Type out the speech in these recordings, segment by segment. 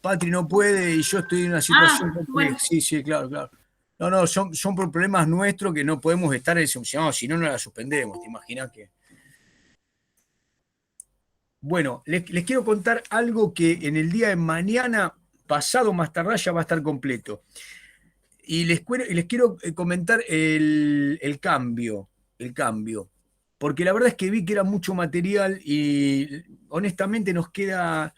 Patri no puede y yo estoy en una situación Ah, compleja. bueno. Sí, sí, claro, claro. No, no, son por problemas nuestros que no podemos estar en ese. No, si no, no la suspendemos, ¿te imaginas que? Bueno, les quiero contar algo que en el día de mañana, pasado más tardar, ya va a estar completo. Y les quiero comentar el cambio, el cambio. Porque la verdad es que vi que era mucho material y honestamente nos queda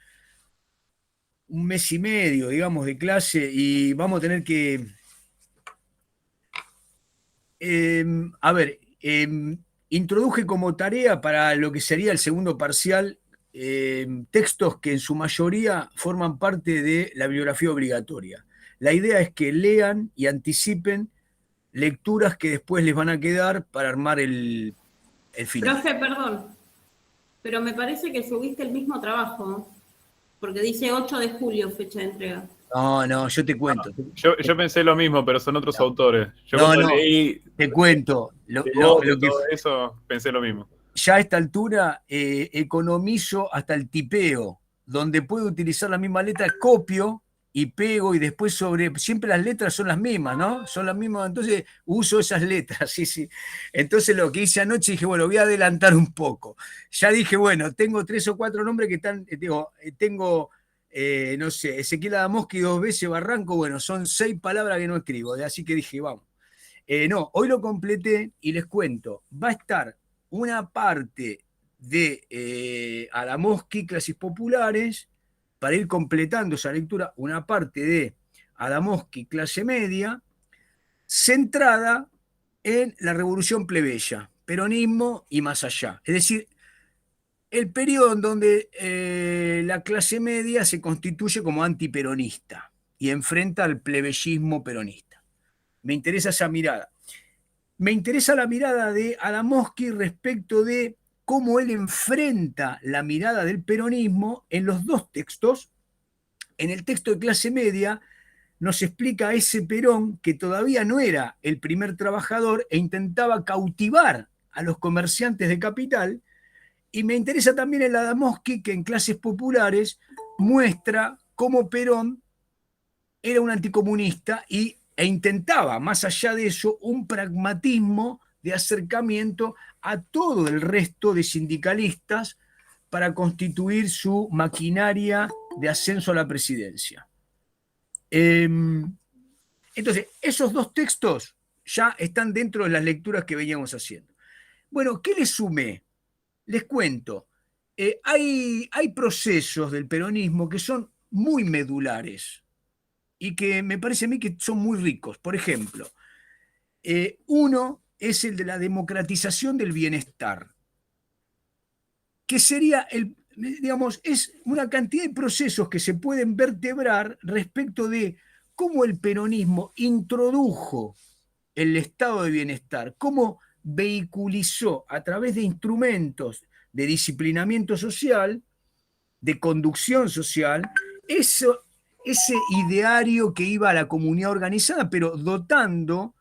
un mes y medio, digamos, de clase y vamos a tener que, a ver, introduje como tarea para lo que sería el segundo parcial textos que en su mayoría forman parte de la bibliografía obligatoria. La idea es que lean y anticipen lecturas que después les van a quedar para armar el final. Profe, perdón, pero me parece que subiste el mismo trabajo, porque dice 8 de julio fecha de entrega. No, no, yo te cuento. Yo pensé lo mismo, pero son otros autores. Yo No, cuando no, leí te cuento. Devoto, todo eso, pensé lo mismo. Ya a esta altura economizo hasta el tipeo, donde puedo utilizar la misma letra, copio y pego y después siempre las letras son las mismas, ¿no? Son las mismas, entonces uso esas letras, sí, sí. Entonces lo que hice anoche dije, bueno, voy a adelantar un poco. Ya dije, bueno, tengo 3 o 4 nombres que están, digo, tengo, no sé, Ezequiel Adamoski 2 veces Barranco, bueno, son 6 palabras que no escribo, así que dije, vamos. No, hoy lo completé y les cuento, va a estar una parte de Adamoski, Clases Populares, para ir completando esa lectura, una parte de Adamoski, Clase Media, centrada en la Revolución Plebeya, peronismo y más allá. Es decir, el periodo en donde la clase media se constituye como antiperonista y enfrenta al plebeyismo peronista. Me interesa esa mirada. Me interesa la mirada de Adamoski respecto de cómo él enfrenta la mirada del peronismo en los dos textos. En el texto de clase media nos explica a ese Perón que todavía no era el primer trabajador e intentaba cautivar a los comerciantes de capital. Y me interesa también el Adamoski que en clases populares muestra cómo Perón era un anticomunista e intentaba, más allá de eso, un pragmatismo de acercamiento a todo el resto de sindicalistas para constituir su maquinaria de ascenso a la presidencia. Entonces, esos dos textos ya están dentro de las lecturas que veníamos haciendo. Bueno, ¿qué les sumé? Les cuento. Hay procesos del peronismo que son muy medulares y que me parece a mí que son muy ricos. Por ejemplo, uno es el de la democratización del bienestar, que sería digamos, es una cantidad de procesos que se pueden vertebrar respecto de cómo el peronismo introdujo el estado de bienestar, cómo vehiculizó a través de instrumentos de disciplinamiento social, de conducción social, ese ideario que iba a la comunidad organizada, pero dotando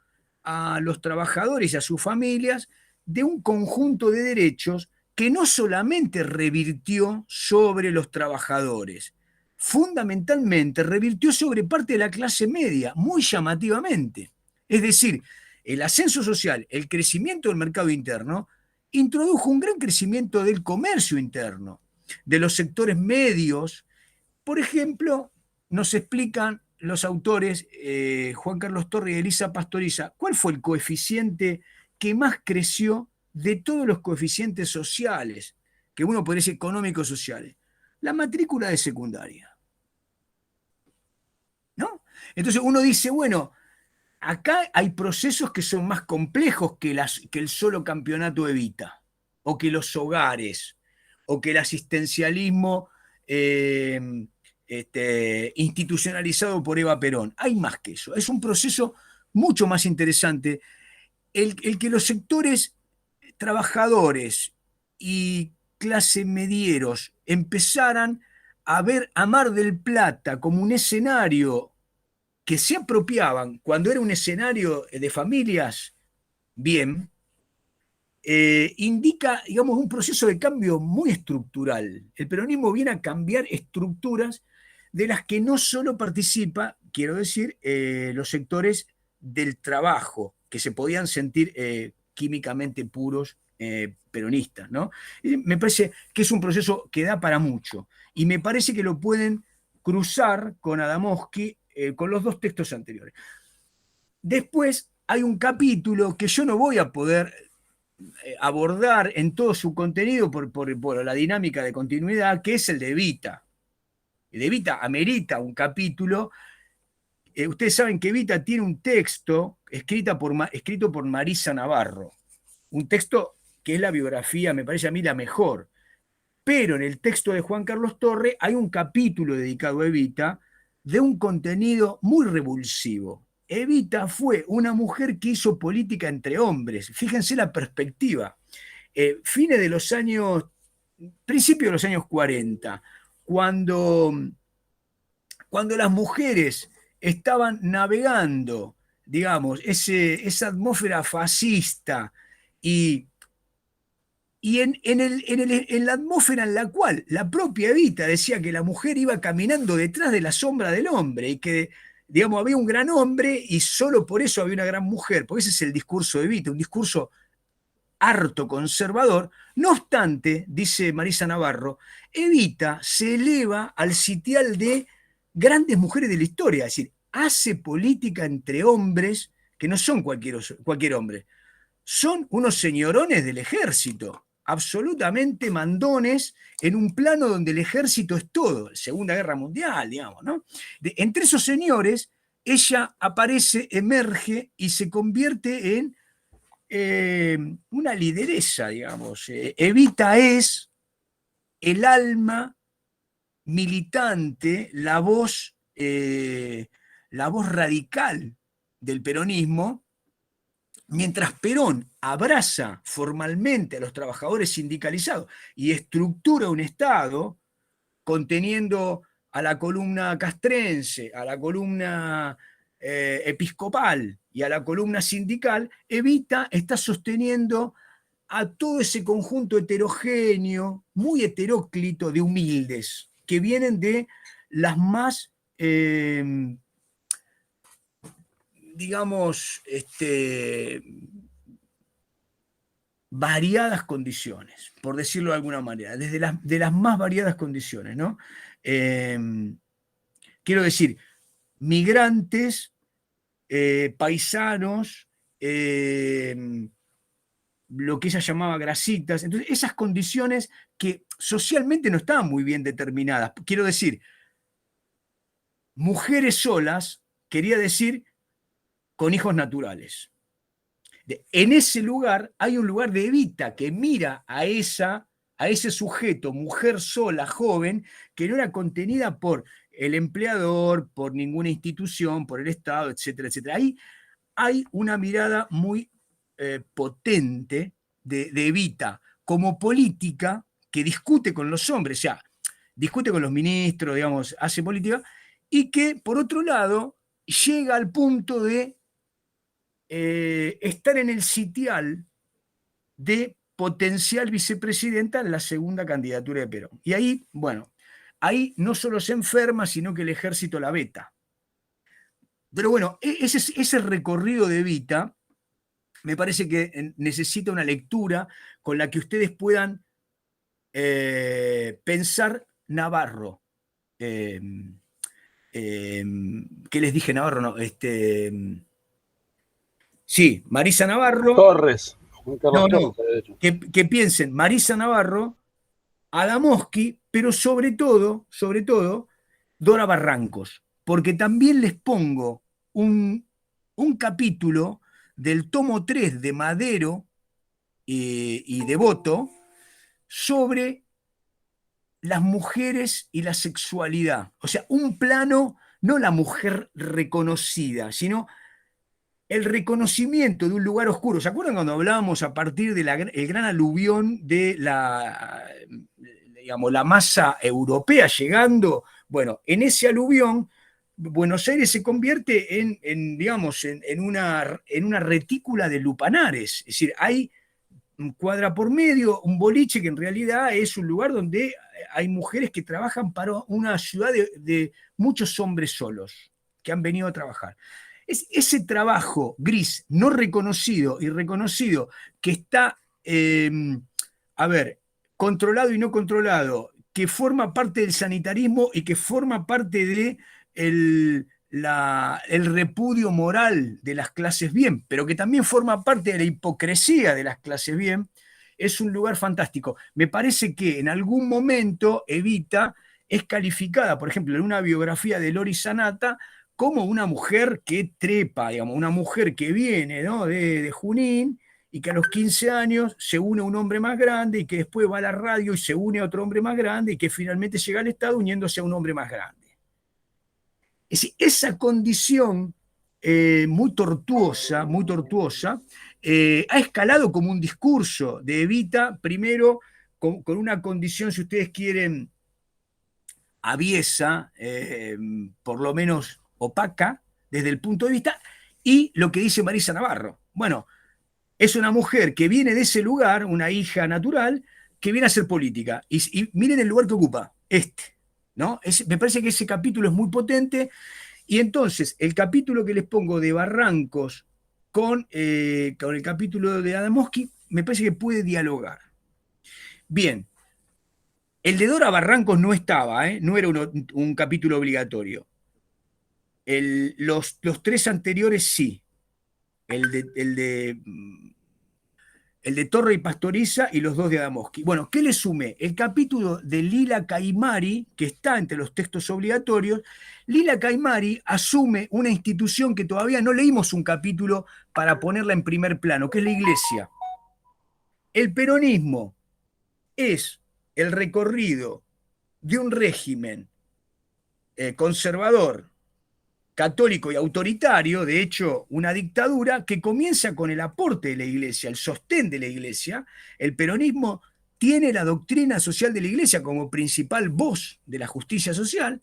a los trabajadores y a sus familias de un conjunto de derechos que no solamente revirtió sobre los trabajadores, fundamentalmente revirtió sobre parte de la clase media, muy llamativamente. Es decir, el ascenso social, el crecimiento del mercado interno, introdujo un gran crecimiento del comercio interno, de los sectores medios. Por ejemplo, nos explican los autores Juan Carlos Torres y Elisa Pastoriza cuál fue el coeficiente que más creció de todos los coeficientes sociales, que uno podría decir económicos sociales. La matrícula de secundaria. ¿No? Entonces uno dice, bueno, acá hay procesos que son más complejos que el solo campeonato Evita, o que los hogares, o que el asistencialismo institucionalizado por Eva Perón. Hay más que eso. Es un proceso mucho más interesante el que los sectores trabajadores y clase medieros empezaran a ver a Mar del Plata como un escenario que se apropiaban cuando era un escenario de familias bien, indica, digamos, un proceso de cambio muy estructural. El peronismo viene a cambiar estructuras de las que no solo participa, quiero decir, los sectores del trabajo, que se podían sentir químicamente puros peronistas, ¿no? Y me parece que es un proceso que da para mucho, y me parece que lo pueden cruzar con Adamowski, con los dos textos anteriores. Después hay un capítulo que yo no voy a poder abordar en todo su contenido por la dinámica de continuidad, que es el de Evita. El de Evita amerita un capítulo. Ustedes saben que Evita tiene un texto escrito por Marisa Navarro, un texto que es la biografía, me parece a mí la mejor. Pero en el texto de Juan Carlos Torre hay un capítulo dedicado a Evita de un contenido muy revulsivo. Evita fue una mujer que hizo política entre hombres. Fíjense la perspectiva. Fines de los años, principios de los años 40, cuando las mujeres estaban navegando, digamos, esa atmósfera fascista y en la atmósfera en la cual la propia Evita decía que la mujer iba caminando detrás de la sombra del hombre y que, digamos, había un gran hombre y solo por eso había una gran mujer, porque ese es el discurso de Evita, un discurso harto conservador. No obstante, dice Marisa Navarro, Evita se eleva al sitial de grandes mujeres de la historia, es decir, hace política entre hombres que no son cualquier hombre, son unos señorones del ejército, absolutamente mandones en un plano donde el ejército es todo, Segunda Guerra Mundial, digamos, ¿no? Entre esos señores, ella aparece, emerge y se convierte en una lideresa, digamos. Evita es el alma militante, la voz radical del peronismo, mientras Perón abraza formalmente a los trabajadores sindicalizados y estructura un Estado conteniendo a la columna castrense, a la columna episcopal y a la columna sindical, Evita está sosteniendo a todo ese conjunto heterogéneo, muy heteróclito de humildes, que vienen de las más, digamos, variadas condiciones, por decirlo de alguna manera, desde de las más variadas condiciones, ¿no? Quiero decir, migrantes, paisanos, lo que ella llamaba grasitas. Entonces, esas condiciones que socialmente no estaban muy bien determinadas. Quiero decir, mujeres solas, quería decir con hijos naturales. En ese lugar hay un lugar de Evita que mira a ese sujeto, mujer sola, joven, que no era contenida por el empleador, por ninguna institución, por el Estado, etcétera, etcétera. Ahí hay una mirada muy potente de Evita como política que discute con los hombres, o sea, discute con los ministros, digamos, hace política, y que, por otro lado, llega al punto de estar en el sitial de potencial vicepresidenta en la segunda candidatura de Perón. Y ahí, bueno, ahí no solo se enferma, sino que el ejército la veta. Pero bueno, ese recorrido de Evita me parece que necesita una lectura con la que ustedes puedan pensar Navarro. ¿Qué les dije Navarro? No, sí, Marisa Navarro. Torres. No, que piensen Marisa Navarro, Adamowski, pero sobre todo, Dora Barrancos, porque también les pongo un capítulo del tomo 3 de Madero y Devoto sobre las mujeres y la sexualidad. O sea, un plano, no la mujer reconocida, sino el reconocimiento de un lugar oscuro. ¿Se acuerdan cuando hablábamos a partir del gran aluvión de digamos, la masa europea llegando? Bueno, en ese aluvión, Buenos Aires se convierte digamos, en una retícula de lupanares. Es decir, hay cuadra por medio, un boliche que en realidad es un lugar donde hay mujeres que trabajan para una ciudad de muchos hombres solos que han venido a trabajar. Es ese trabajo gris, no reconocido y reconocido, que está, a ver, controlado y no controlado, que forma parte del sanitarismo y que forma parte de el repudio moral de las clases bien, pero que también forma parte de la hipocresía de las clases bien, es un lugar fantástico. Me parece que en algún momento Evita es calificada, por ejemplo, en una biografía de Lori Sanata, como una mujer que trepa, digamos, una mujer que viene, ¿no?, de Junín, y que a los 15 años se une a un hombre más grande y que después va a la radio y se une a otro hombre más grande y que finalmente llega al Estado uniéndose a un hombre más grande. Es decir, esa condición muy tortuosa, ha escalado como un discurso de Evita, primero con una condición, si ustedes quieren, aviesa, por lo menos opaca, desde el punto de vista, y lo que dice Marisa Navarro. Bueno, es una mujer que viene de ese lugar, una hija natural, que viene a hacer política. Y miren el lugar que ocupa, ¿no? Me parece que ese capítulo es muy potente. Y entonces, el capítulo que les pongo de Barrancos con el capítulo de Adamowski, me parece que puede dialogar. Bien, el de Dora Barrancos no estaba, no era un capítulo obligatorio. Los tres anteriores sí. El de Torre y Pastoriza y los dos de Adamowski. Bueno, ¿qué le sumé? El capítulo de Lila Caimari, que está entre los textos obligatorios. Lila Caimari asume una institución que todavía no leímos un capítulo para ponerla en primer plano, que es la Iglesia. El peronismo es el recorrido de un régimen conservador, católico y autoritario, de hecho una dictadura, que comienza con el aporte de la Iglesia, el sostén de la Iglesia. El peronismo tiene la doctrina social de la Iglesia como principal voz de la justicia social,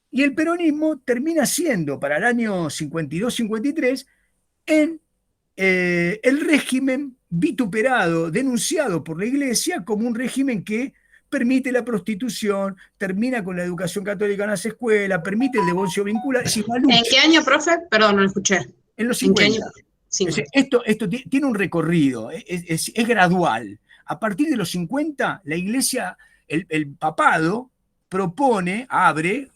y el peronismo termina siendo, para el año 52-53, en el régimen vituperado, denunciado por la Iglesia como un régimen que permite la prostitución, termina con la educación católica en las escuelas, permite el divorcio vincular. Es decir, ¿En qué año, profe? Perdón, no lo escuché. En los 50. ¿En qué año? Es decir, esto tiene un recorrido, es gradual. A partir de los 50, la Iglesia, el papado, propone, abre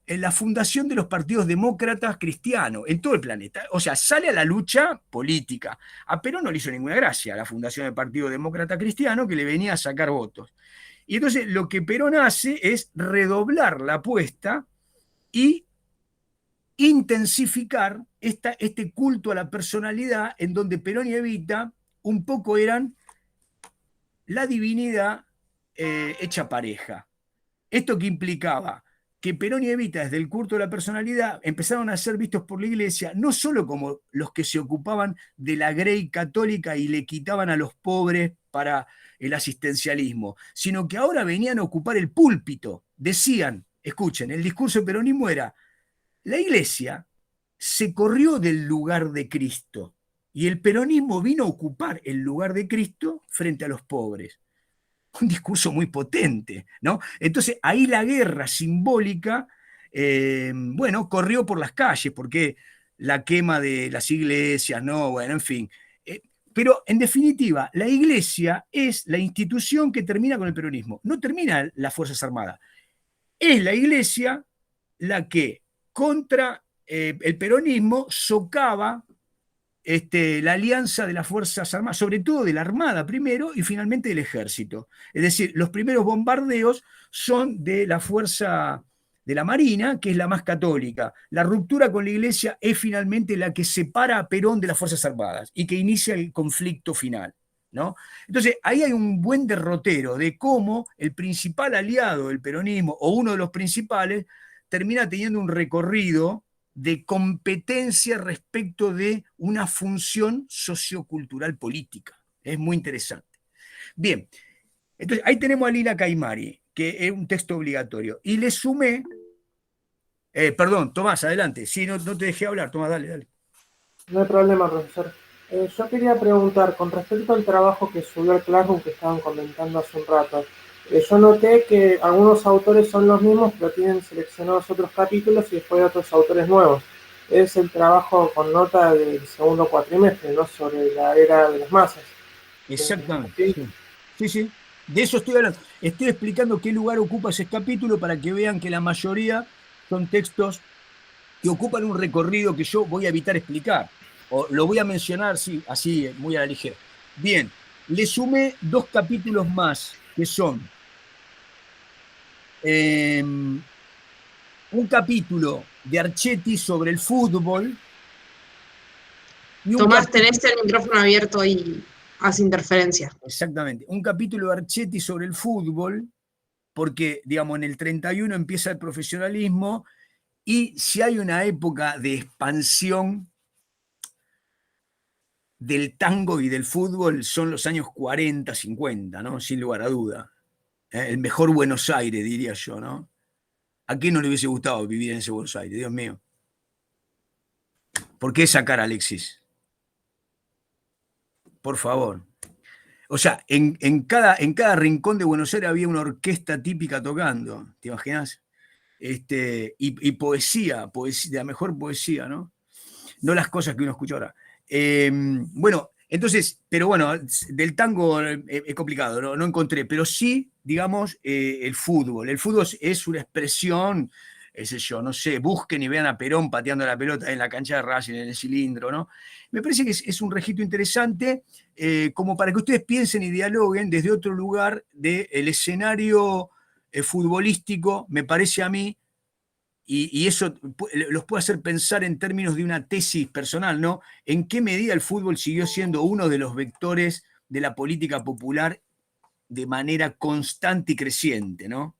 la fundación de los partidos demócratas cristianos en todo el planeta. O sea, sale a la lucha política. A Perón no le hizo ninguna gracia la fundación del Partido Demócrata Cristiano, que le venía a sacar votos. Y entonces lo que Perón hace es redoblar la apuesta y intensificar este culto a la personalidad, en donde Perón y Evita un poco eran la divinidad hecha pareja. Esto que implicaba que Perón y Evita, desde el culto de la personalidad, empezaron a ser vistos por la Iglesia no solo como los que se ocupaban de la grey católica y le quitaban a los pobres para el asistencialismo, sino que ahora venían a ocupar el púlpito. Decían, escuchen, el discurso del peronismo era: la Iglesia se corrió del lugar de Cristo y el peronismo vino a ocupar el lugar de Cristo frente a los pobres. Un discurso muy potente, ¿no? Entonces ahí la guerra simbólica, bueno, corrió por las calles, porque la quema de las iglesias, ¿no? Bueno, en fin. Pero en definitiva, la Iglesia es la institución que termina con el peronismo. No termina las Fuerzas Armadas. Es la Iglesia la que contra el peronismo socava la alianza de las Fuerzas Armadas, sobre todo de la Armada primero y finalmente del Ejército. Es decir, los primeros bombardeos son de la Fuerza de la Marina, que es la más católica. La ruptura con la Iglesia es finalmente la que separa a Perón de las Fuerzas Armadas y que inicia el conflicto final, ¿no? Entonces, ahí hay un buen derrotero de cómo el principal aliado del peronismo, o uno de los principales, termina teniendo un recorrido de competencia respecto de una función sociocultural política. Es muy interesante. Bien, entonces ahí tenemos a Lila Caimari, que es un texto obligatorio. Y le sumé, perdón, Tomás, adelante. Sí, no te dejé hablar, Tomás, dale. No hay problema, profesor. Yo quería preguntar, con respecto al trabajo que subió el Classroom que estaban comentando hace un rato, yo noté que algunos autores son los mismos, pero tienen seleccionados otros capítulos y después otros autores nuevos. Es el trabajo con nota del segundo cuatrimestre, ¿no? Sobre la era de las masas. Exactamente. Sí, sí, sí. De eso estoy hablando. Estoy explicando qué lugar ocupa ese capítulo para que vean que la mayoría son textos que ocupan un recorrido que yo voy a evitar explicar. O lo voy a mencionar sí, así, muy a la ligera. Bien, le sumé 2 capítulos más, que son un capítulo de Archetti sobre el fútbol y un Tomás, capítulo, tenés el micrófono abierto y hace interferencia. exactamente, un capítulo de Archetti sobre el fútbol, porque, digamos, en el 31 empieza el profesionalismo y si hay una época de expansión del tango y del fútbol son los años 40, 50, ¿no? Sin lugar a duda. El mejor Buenos Aires, diría yo, ¿no? ¿A quién no le hubiese gustado vivir en ese Buenos Aires? Dios mío. ¿Por qué sacar a Alexis? Por favor. O sea, en cada rincón de Buenos Aires había una orquesta típica tocando, ¿te imaginas? Y poesía, la mejor poesía, ¿no? No las cosas que uno escucha ahora. Bueno, entonces, pero bueno, del tango es complicado, no encontré, pero sí, digamos, el fútbol. El fútbol es una expresión, ese yo, no sé, busquen y vean a Perón pateando la pelota en la cancha de Racing, en el cilindro, ¿no? Me parece que es un registro interesante, como para que ustedes piensen y dialoguen desde otro lugar del escenario futbolístico, me parece a mí, y eso los puede hacer pensar en términos de una tesis personal, ¿no? ¿En qué medida el fútbol siguió siendo uno de los vectores de la política popular de manera constante y creciente, ¿no?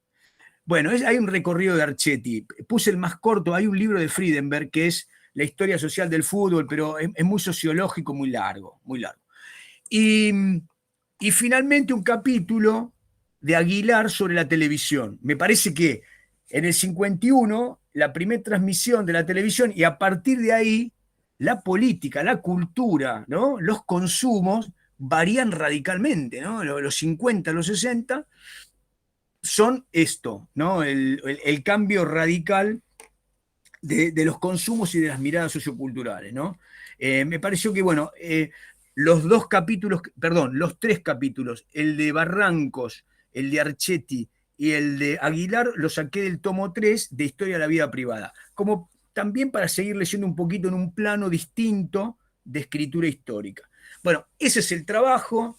Bueno, hay un recorrido de Archetti. Puse el más corto, hay un libro de Friedenberg que es La historia social del fútbol, pero es muy sociológico, muy largo, muy largo. Y, y finalmente un capítulo de Aguilar sobre la televisión. Me parece que en el 51, la primera transmisión de la televisión, y a partir de ahí, la política, la cultura, ¿no? Los consumos varían radicalmente, ¿no? Los 50, los 60 son esto, ¿no? El cambio radical de los consumos y de las miradas socioculturales, ¿no? Me pareció que, bueno, los 2 capítulos, perdón, los 3 capítulos, el de Barrancos, el de Archetti y el de Aguilar, lo saqué del tomo 3 de Historia de la Vida Privada, como también para seguir leyendo un poquito en un plano distinto de escritura histórica. Bueno, ese es el trabajo.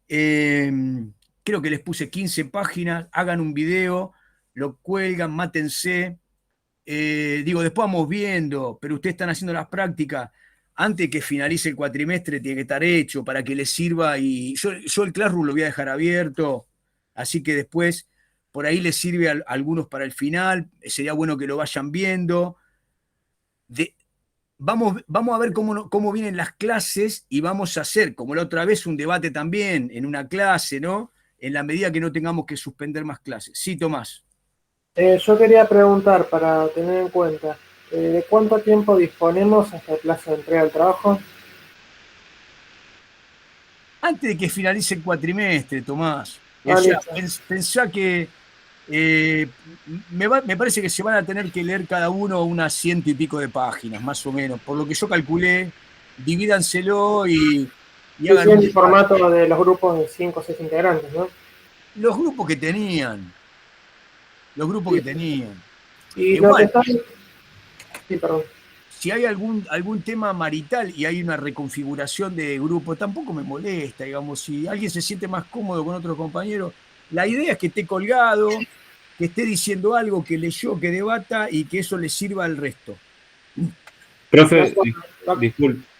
Creo que les puse 15 páginas, hagan un video, lo cuelgan, mátense. Digo, después vamos viendo, pero ustedes están haciendo las prácticas. Antes que finalice el cuatrimestre tiene que estar hecho para que les sirva y yo el Classroom lo voy a dejar abierto, así que después por ahí les sirve a algunos para el final, sería bueno que lo vayan viendo. Vamos a ver cómo vienen las clases y vamos a hacer, como la otra vez, un debate también en una clase, ¿no? En la medida que no tengamos que suspender más clases. Sí, Tomás. Yo quería preguntar, para tener en cuenta, ¿de cuánto tiempo disponemos hasta el plazo de entrega del trabajo? Antes de que finalice el cuatrimestre, Tomás. O sea, pensá que me parece que se van a tener que leer cada uno unas 100 y pico de páginas, más o menos. Por lo que yo calculé, divídanselo y hagan el formato de los grupos de 5 o 6 integrantes, ¿no? Los grupos que tenían. Los grupos que tenían. Y igual, sí, perdón. Si hay algún tema marital y hay una reconfiguración de grupo, tampoco me molesta, digamos, si alguien se siente más cómodo con otro compañero, la idea es que esté colgado, que esté diciendo algo, que leyó, que debata y que eso le sirva al resto. Profe,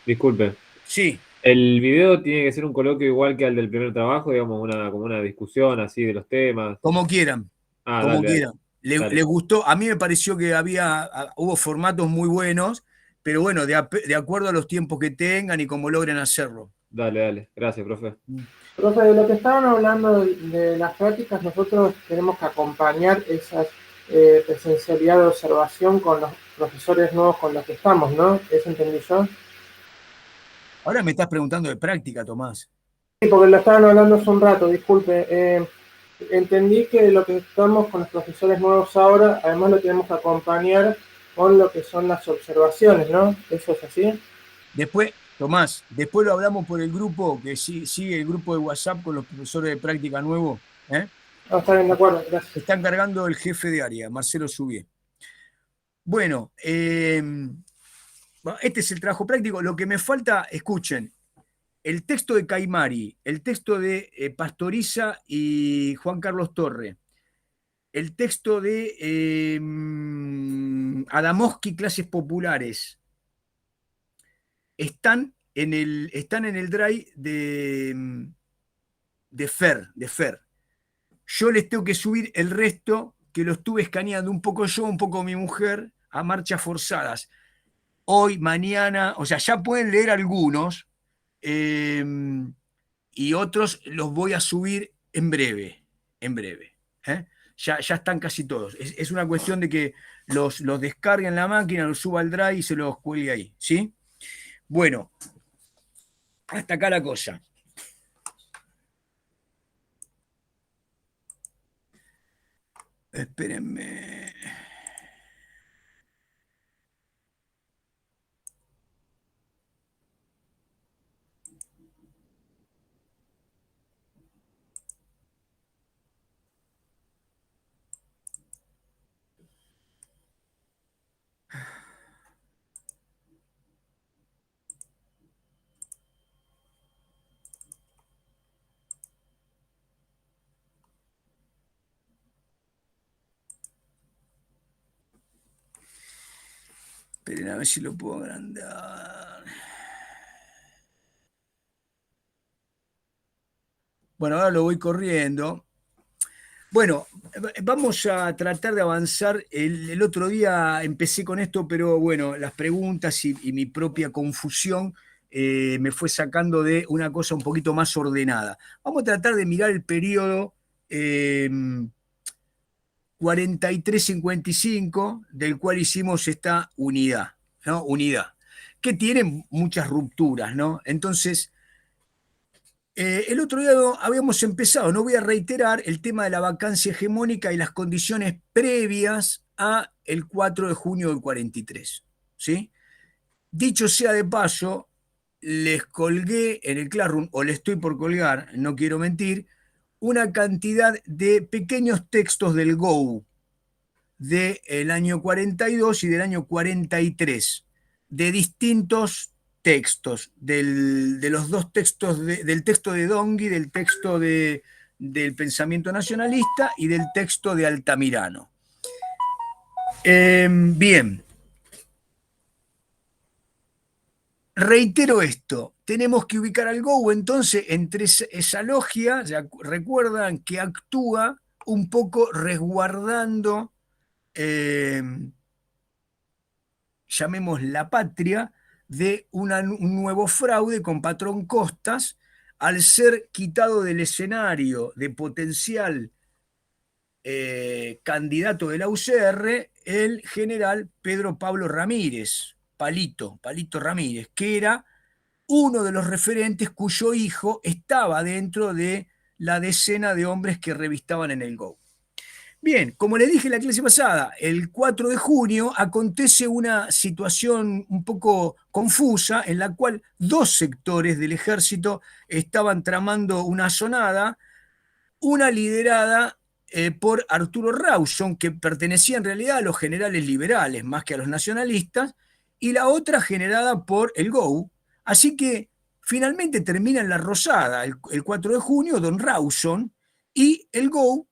disculpe. Sí. ¿El video tiene que ser un coloquio igual que al del primer trabajo, digamos, como una discusión así de los temas? Como quieran. Como quieran. Les gustó, a mí me pareció que hubo formatos muy buenos, pero bueno, de acuerdo a los tiempos que tengan y cómo logren hacerlo. Dale. Gracias, profe. Profe, de lo que estaban hablando de las prácticas, nosotros tenemos que acompañar esas presencialidad de observación con los profesores nuevos con los que estamos, ¿no? ¿Eso entendí yo? Ahora me estás preguntando de práctica, Tomás. Sí, porque lo estaban hablando hace un rato, disculpe. Entendí que lo que estamos con los profesores nuevos ahora, además lo tenemos que acompañar con lo que son las observaciones, ¿no? ¿Eso es así? Después, Tomás, después lo hablamos por el grupo, que sigue el grupo de WhatsApp con los profesores de práctica nuevos. No, está bien, de acuerdo, gracias. Está encargando el jefe de área, Marcelo Subié. Bueno, este es el trabajo práctico. Lo que me falta, escuchen, el texto de Caimari, el texto de Pastoriza y Juan Carlos Torre, el texto de Adamowski, Clases Populares, están en el drive de Fer. Yo les tengo que subir el resto, que lo estuve escaneando un poco yo, un poco mi mujer, a marchas forzadas. Hoy, mañana, o sea, ya pueden leer algunos, y otros los voy a subir en breve. Ya están casi todos. Es una cuestión de que los descargue en la máquina, los suba al drive y se los cuelgue ahí, ¿sí? Bueno, hasta acá la cosa. Espérenme. Esperen a ver si lo puedo agrandar. Bueno, ahora lo voy corriendo. Bueno, vamos a tratar de avanzar. El otro día empecé con esto, pero bueno, las preguntas y mi propia confusión me fue sacando de una cosa un poquito más ordenada. Vamos a tratar de mirar el periodo 43-55, del cual hicimos esta unidad, ¿no? Unidad, que tiene muchas rupturas, ¿no? Entonces, el otro día habíamos empezado, no voy a reiterar, el tema de la vacancia hegemónica y las condiciones previas a el 4 de junio del 43, ¿sí? Dicho sea de paso, les colgué en el Classroom, o le estoy por colgar, no quiero mentir, una cantidad de pequeños textos del GO del año 42 y del año 43, de distintos textos, de los dos textos, del texto de Dongui, del texto del pensamiento nacionalista y del texto de Altamirano. Bien. Reitero esto, tenemos que ubicar al GO, entonces, entre esa logia, ya recuerdan que actúa un poco resguardando, llamemos la patria, de un nuevo fraude con Patrón Costas, al ser quitado del escenario de potencial candidato de la UCR, el general Pedro Pablo Ramírez, Palito Ramírez, que era uno de los referentes cuyo hijo estaba dentro de la decena de hombres que revistaban en el GO. Bien, como le dije en la clase pasada, el 4 de junio acontece una situación un poco confusa en la cual dos sectores del ejército estaban tramando una asonada, una liderada por Arturo Rawson, que pertenecía en realidad a los generales liberales más que a los nacionalistas, y la otra generada por el GO. Así que finalmente termina en la Rosada el 4 de junio, don Rawson, y el GO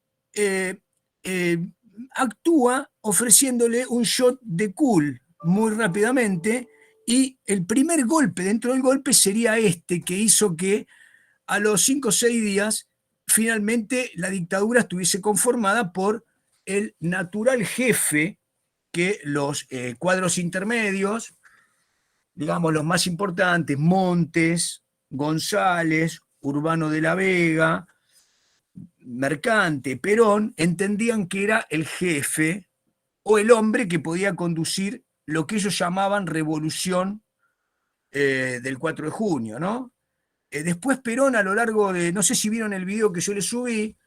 actúa ofreciéndole un shot de cool muy rápidamente, y el primer golpe dentro del golpe sería este, que hizo que a los 5 o 6 días finalmente la dictadura estuviese conformada por el natural jefe que los cuadros intermedios, digamos los más importantes, Montes, González, Urbano de la Vega, Mercante, Perón, entendían que era el jefe o el hombre que podía conducir lo que ellos llamaban revolución del 4 de junio, ¿no? Después Perón a lo largo de, no sé si vieron el video que yo les subí,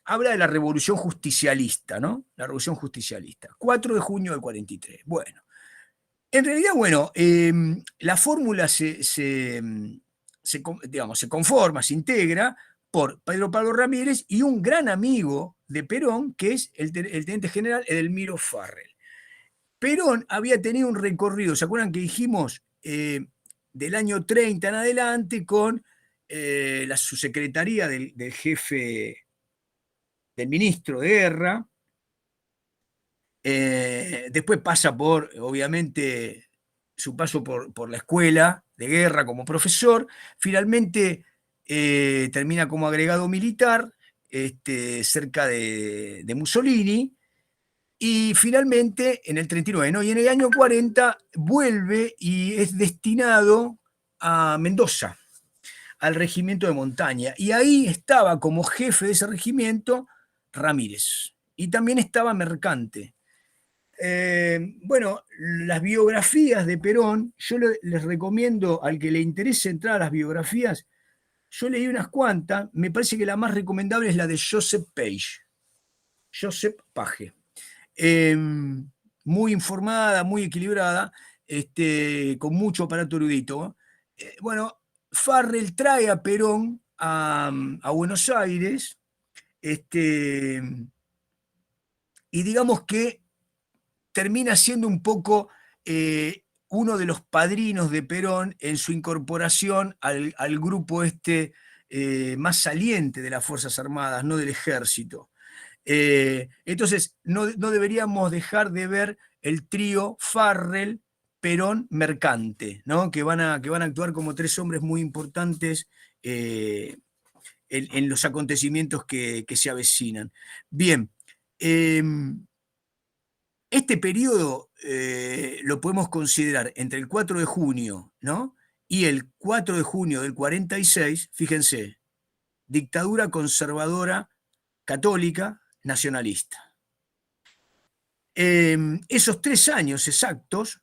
habla de la revolución justicialista, ¿no? La revolución justicialista, 4 de junio del 43. Bueno, en realidad, bueno, la fórmula digamos, se conforma, se integra por Pedro Pablo Ramírez y un gran amigo de Perón, que es el teniente general Edelmiro Farrell. Perón había tenido un recorrido, ¿se acuerdan que dijimos? Del año 30 en adelante con la subsecretaría del jefe, del ministro de guerra. Después pasa por, obviamente, su paso por la escuela de guerra como profesor. Finalmente termina como agregado militar cerca de Mussolini. Y finalmente, en el 39, ¿no? Y en el año 40 vuelve y es destinado a Mendoza, al regimiento de montaña. Y ahí estaba como jefe de ese regimiento Ramírez. Y también estaba Mercante. Bueno, las biografías de Perón, yo les recomiendo al que le interese entrar a las biografías, yo leí unas cuantas, me parece que la más recomendable es la de Joseph Page. Muy informada, muy equilibrada, con mucho aparato erudito. Bueno, Farrell trae a Perón a Buenos Aires, y digamos que termina siendo un poco uno de los padrinos de Perón en su incorporación al grupo más saliente de las Fuerzas Armadas, no del ejército. Entonces, no deberíamos dejar de ver el trío Farrell, Perón, Mercante, ¿no? que van a actuar como tres hombres muy importantes en los acontecimientos que se avecinan. Bien, este periodo lo podemos considerar entre el 4 de junio, ¿no? y el 4 de junio del 46, fíjense, dictadura conservadora católica nacionalista. Esos 3 años exactos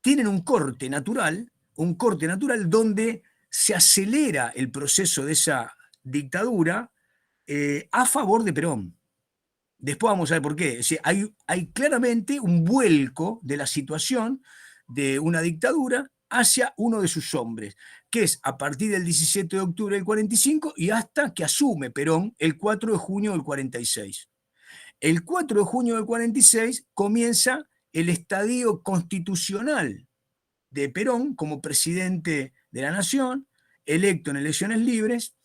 tienen un corte natural donde se acelera el proceso de esa dictadura a favor de Perón. Después vamos a ver por qué. Es decir, hay claramente un vuelco de la situación de una dictadura hacia uno de sus hombres, que es a partir del 17 de octubre del 45 y hasta que asume Perón el 4 de junio del 46. El 4 de junio del 46 comienza el estadio constitucional de Perón como presidente de la nación, electo en elecciones libres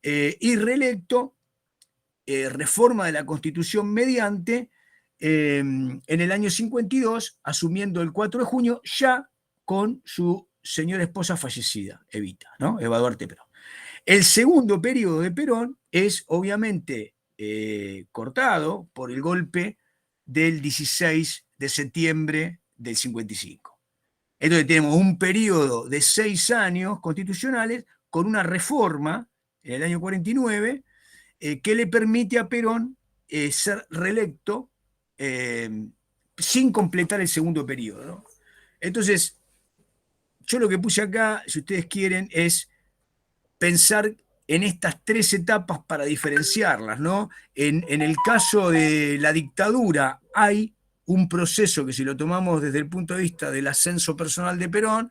y reelecto, reforma de la Constitución mediante, en el año 52, asumiendo el 4 de junio, ya con su señora esposa fallecida, Evita, ¿no? Eva Duarte Perón. El segundo periodo de Perón es obviamente cortado por el golpe del 16 de septiembre del 55. Entonces tenemos un periodo de 6 años constitucionales con una reforma en el año 49 que le permite a Perón ser reelecto sin completar el segundo periodo, ¿no? Entonces, yo lo que puse acá, si ustedes quieren, es pensar en estas 3 etapas para diferenciarlas, ¿no? En el caso de la dictadura hay un proceso que, si lo tomamos desde el punto de vista del ascenso personal de Perón,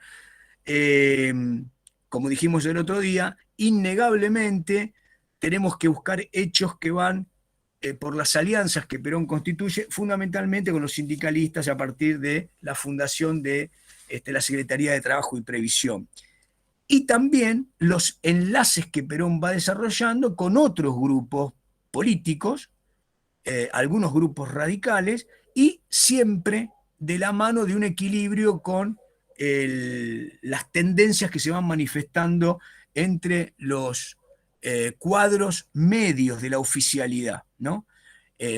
como dijimos el otro día, innegablemente tenemos que buscar hechos que van por las alianzas que Perón constituye, fundamentalmente con los sindicalistas a partir de la fundación de la Secretaría de Trabajo y Previsión. Y también los enlaces que Perón va desarrollando con otros grupos políticos, algunos grupos radicales, y siempre de la mano de un equilibrio con las tendencias que se van manifestando entre los cuadros medios de la oficialidad, ¿no?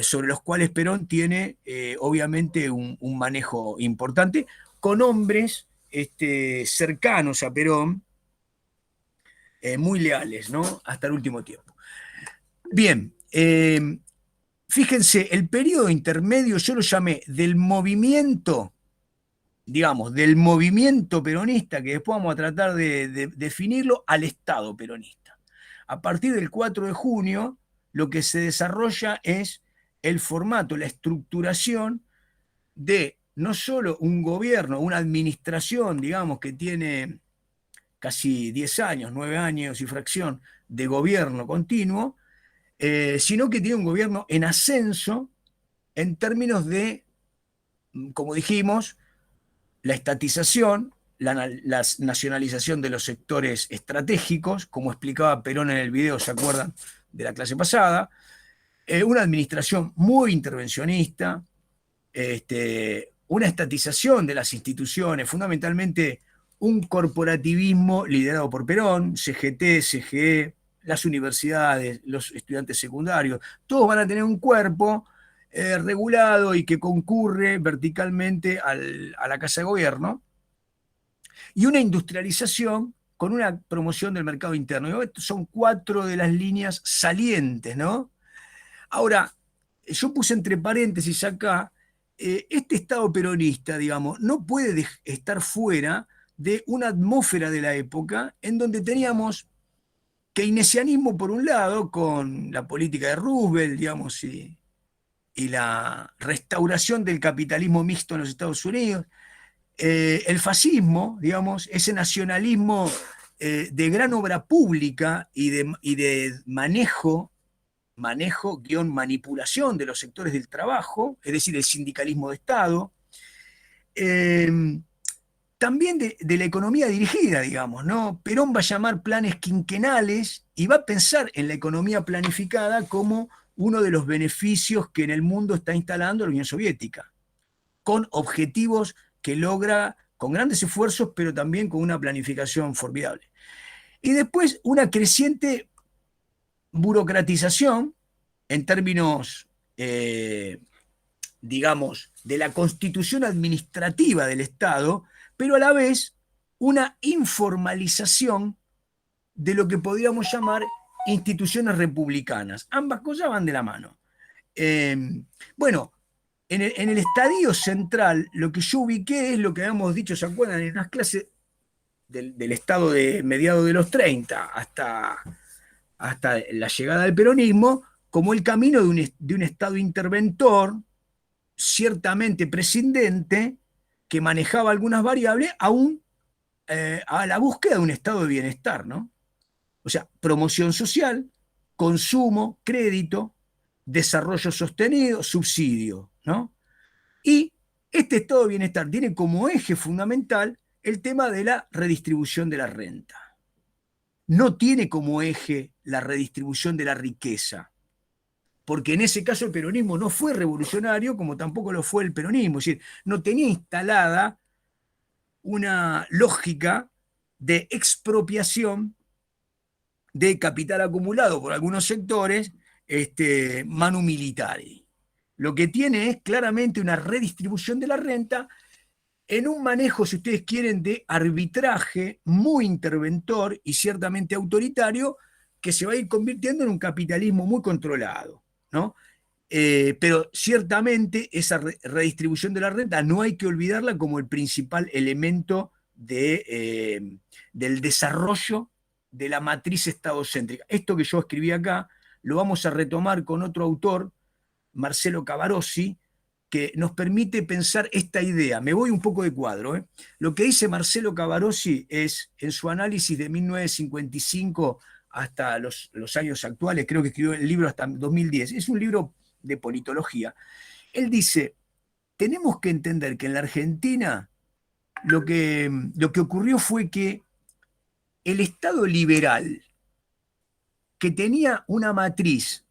Sobre los cuales Perón tiene obviamente un manejo importante, con hombres cercanos a Perón, muy leales, ¿no? Hasta el último tiempo. Bien, fíjense, el periodo intermedio yo lo llamé del movimiento digamos, del movimiento peronista, que después vamos a tratar de definirlo, al Estado peronista. A partir del 4 de junio, lo que se desarrolla es el formato, la estructuración de no solo un gobierno, una administración, digamos, que tiene casi 10 años, 9 años y fracción de gobierno continuo, sino que tiene un gobierno en ascenso en términos de, como dijimos, la estatización, la nacionalización de los sectores estratégicos, como explicaba Perón en el video, ¿se acuerdan? De la clase pasada, una administración muy intervencionista, una estatización de las instituciones, fundamentalmente un corporativismo liderado por Perón, CGT, CGE, las universidades, los estudiantes secundarios, todos van a tener un cuerpo regulado y que concurre verticalmente a la Casa de Gobierno, y una industrialización con una promoción del mercado interno. Son 4 de las líneas salientes, ¿no? Ahora, yo puse entre paréntesis acá, este Estado peronista, digamos, no puede estar fuera de una atmósfera de la época en donde teníamos keynesianismo por un lado, con la política de Roosevelt, digamos, y la restauración del capitalismo mixto en los Estados Unidos, el fascismo, digamos, ese nacionalismo de gran obra pública y de manejo-manipulación de los sectores del trabajo, es decir, el sindicalismo de Estado, también de la economía dirigida, digamos, ¿no? Perón va a llamar planes quinquenales y va a pensar en la economía planificada como uno de los beneficios que en el mundo está instalando la Unión Soviética, con objetivos que logra con grandes esfuerzos, pero también con una planificación formidable. Y después una creciente burocratización en términos, digamos, de la constitución administrativa del Estado, pero a la vez una informalización de lo que podríamos llamar instituciones republicanas. Ambas cosas van de la mano. Bueno, en el estadio central, lo que yo ubiqué es lo que habíamos dicho, ¿se acuerdan? En unas clases del Estado de mediados de los 30 hasta la llegada del peronismo, como el camino de un Estado interventor, ciertamente prescindente, que manejaba algunas variables, a la búsqueda de un estado de bienestar, ¿no? O sea, promoción social, consumo, crédito, desarrollo sostenido, subsidio, ¿no? Y este estado de bienestar tiene como eje fundamental el tema de la redistribución de la renta. No tiene como eje la redistribución de la riqueza, porque en ese caso el peronismo no fue revolucionario, como tampoco lo fue el peronismo, es decir, no tenía instalada una lógica de expropiación de capital acumulado por algunos sectores, manu militari. Lo que tiene es claramente una redistribución de la renta en un manejo, si ustedes quieren, de arbitraje muy interventor y ciertamente autoritario, que se va a ir convirtiendo en un capitalismo muy controlado, ¿no? Pero ciertamente esa redistribución de la renta no hay que olvidarla como el principal elemento del desarrollo de la matriz estadocéntrica. Esto que yo escribí acá lo vamos a retomar con otro autor, Marcelo Cavarossi, que nos permite pensar esta idea. Me voy un poco de cuadro. Lo que dice Marcelo Cavarossi es, en su análisis de 1955 hasta los años actuales, creo que escribió el libro hasta 2010, es un libro de politología. Él dice, tenemos que entender que en la Argentina lo que ocurrió fue que el Estado liberal, que tenía una matriz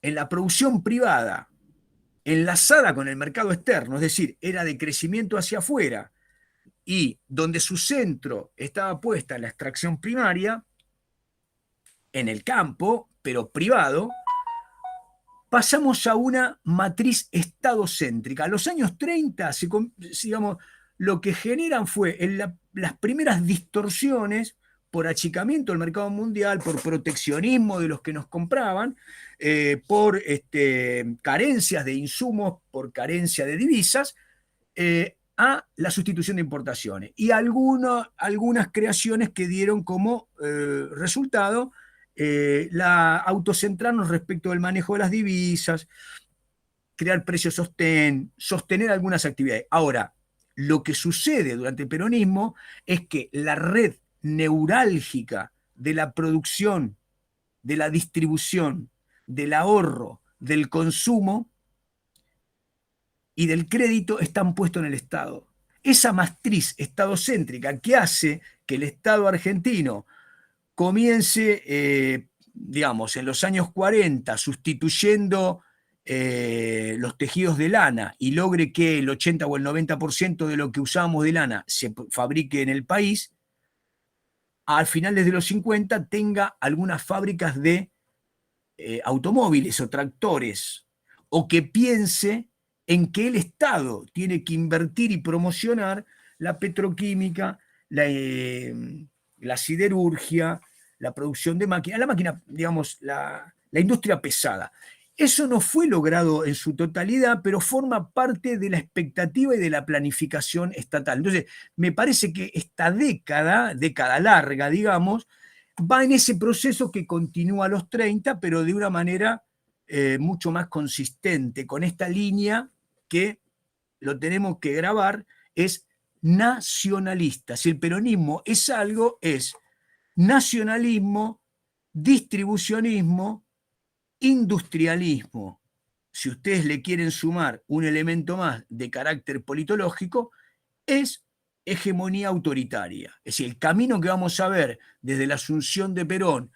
en la producción privada enlazada con el mercado externo, es decir, era de crecimiento hacia afuera, y donde su centro estaba puesta en la extracción primaria, en el campo, pero privado, pasamos a una matriz estadocéntrica. Los años 30, digamos, lo que generan fue las primeras distorsiones por achicamiento del mercado mundial, por proteccionismo de los que nos compraban, por carencias de insumos, por carencia de divisas, a la sustitución de importaciones y algunas creaciones que dieron como resultado autocentrarnos respecto del manejo de las divisas, crear precios sostener algunas actividades. Ahora, lo que sucede durante el peronismo es que la red neurálgica de la producción, de la distribución, del ahorro, del consumo y del crédito están puestos en el Estado. Esa matriz estadocéntrica que hace que el Estado argentino comience, digamos, en los años 40, sustituyendo los tejidos de lana y logre que el 80 o el 90% de lo que usamos de lana se fabrique en el país, al finales de los 50 tenga algunas fábricas de automóviles o tractores, o que piense en que el Estado tiene que invertir y promocionar la petroquímica, la siderurgia, la producción de máquinas, la máquina, digamos, la industria pesada. Eso no fue logrado en su totalidad, pero forma parte de la expectativa y de la planificación estatal. Entonces, me parece que esta década larga, digamos, va en ese proceso que continúa a los 30, pero de una manera mucho más consistente, con esta línea que lo tenemos que grabar, es nacionalista. Si el peronismo es algo, es nacionalismo, distribucionismo, industrialismo. Si ustedes le quieren sumar un elemento más de carácter politológico, es hegemonía autoritaria. Es decir, el camino que vamos a ver desde la asunción de Perón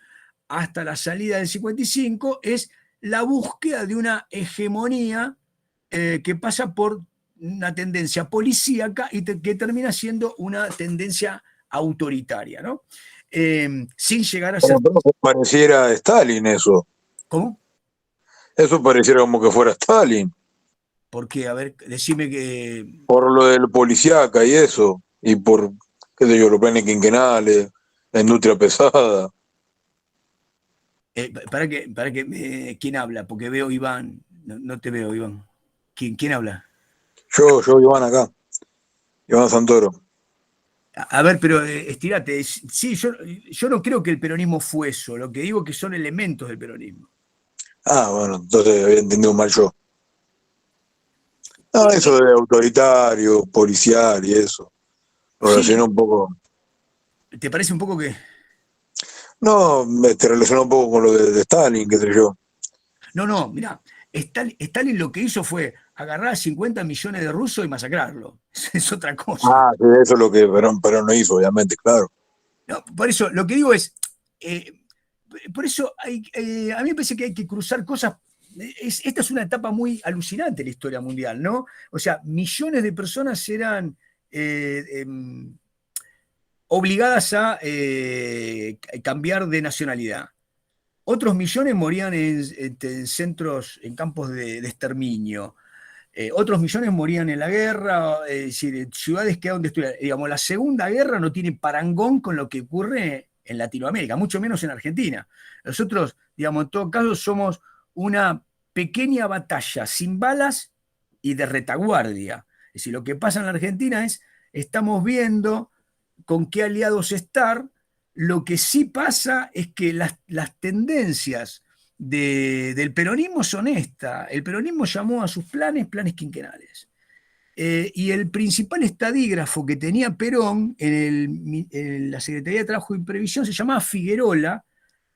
hasta la salida del 55 es la búsqueda de una hegemonía que pasa por una tendencia policíaca y que termina siendo una tendencia autoritaria, ¿no? Sin llegar a ser... Pareciera Stalin eso. ¿Cómo? Eso pareciera como que fuera Stalin. ¿Por qué? A ver, decime que... Por lo del policíaca y eso, y por, qué sé yo, los planes quinquenales, la industria pesada. Para que ¿quién habla? Porque veo Iván, no te veo, Iván. ¿Quién habla? Yo, Iván acá, Iván Santoro. A ver, pero estirate. Sí, yo no creo que el peronismo fue eso, lo que digo es que son elementos del peronismo. Ah, bueno, entonces había entendido mal yo. No, eso de autoritario, policial y eso. Lo relacionó un poco. ¿Te parece un poco que...? No, te relacionó un poco con lo de Stalin, qué sé yo. No, mirá, Stalin lo que hizo fue agarrar a 50 millones de rusos y masacrarlo. Es otra cosa. Ah, sí, eso es lo que Perón no hizo, obviamente, claro. No, por eso, lo que digo es, por eso a mí me parece que hay que cruzar cosas. Esta es una etapa muy alucinante en la historia mundial, ¿no? O sea, millones de personas eran obligadas a cambiar de nacionalidad. Otros millones morían en centros, en campos de exterminio. Otros millones morían en la guerra, es decir, ciudades quedaron destruidas. Digamos, la Segunda Guerra no tiene parangón con lo que ocurre en Latinoamérica, mucho menos en Argentina. Nosotros, digamos, en todo caso, somos una pequeña batalla sin balas y de retaguardia. Es decir, lo que pasa en la Argentina es, estamos viendo con qué aliados estar. Lo que sí pasa es que las tendencias del peronismo son estas. El peronismo llamó a sus planes quinquenales. Y el principal estadígrafo que tenía Perón en la Secretaría de Trabajo y Previsión se llamaba Figuerola.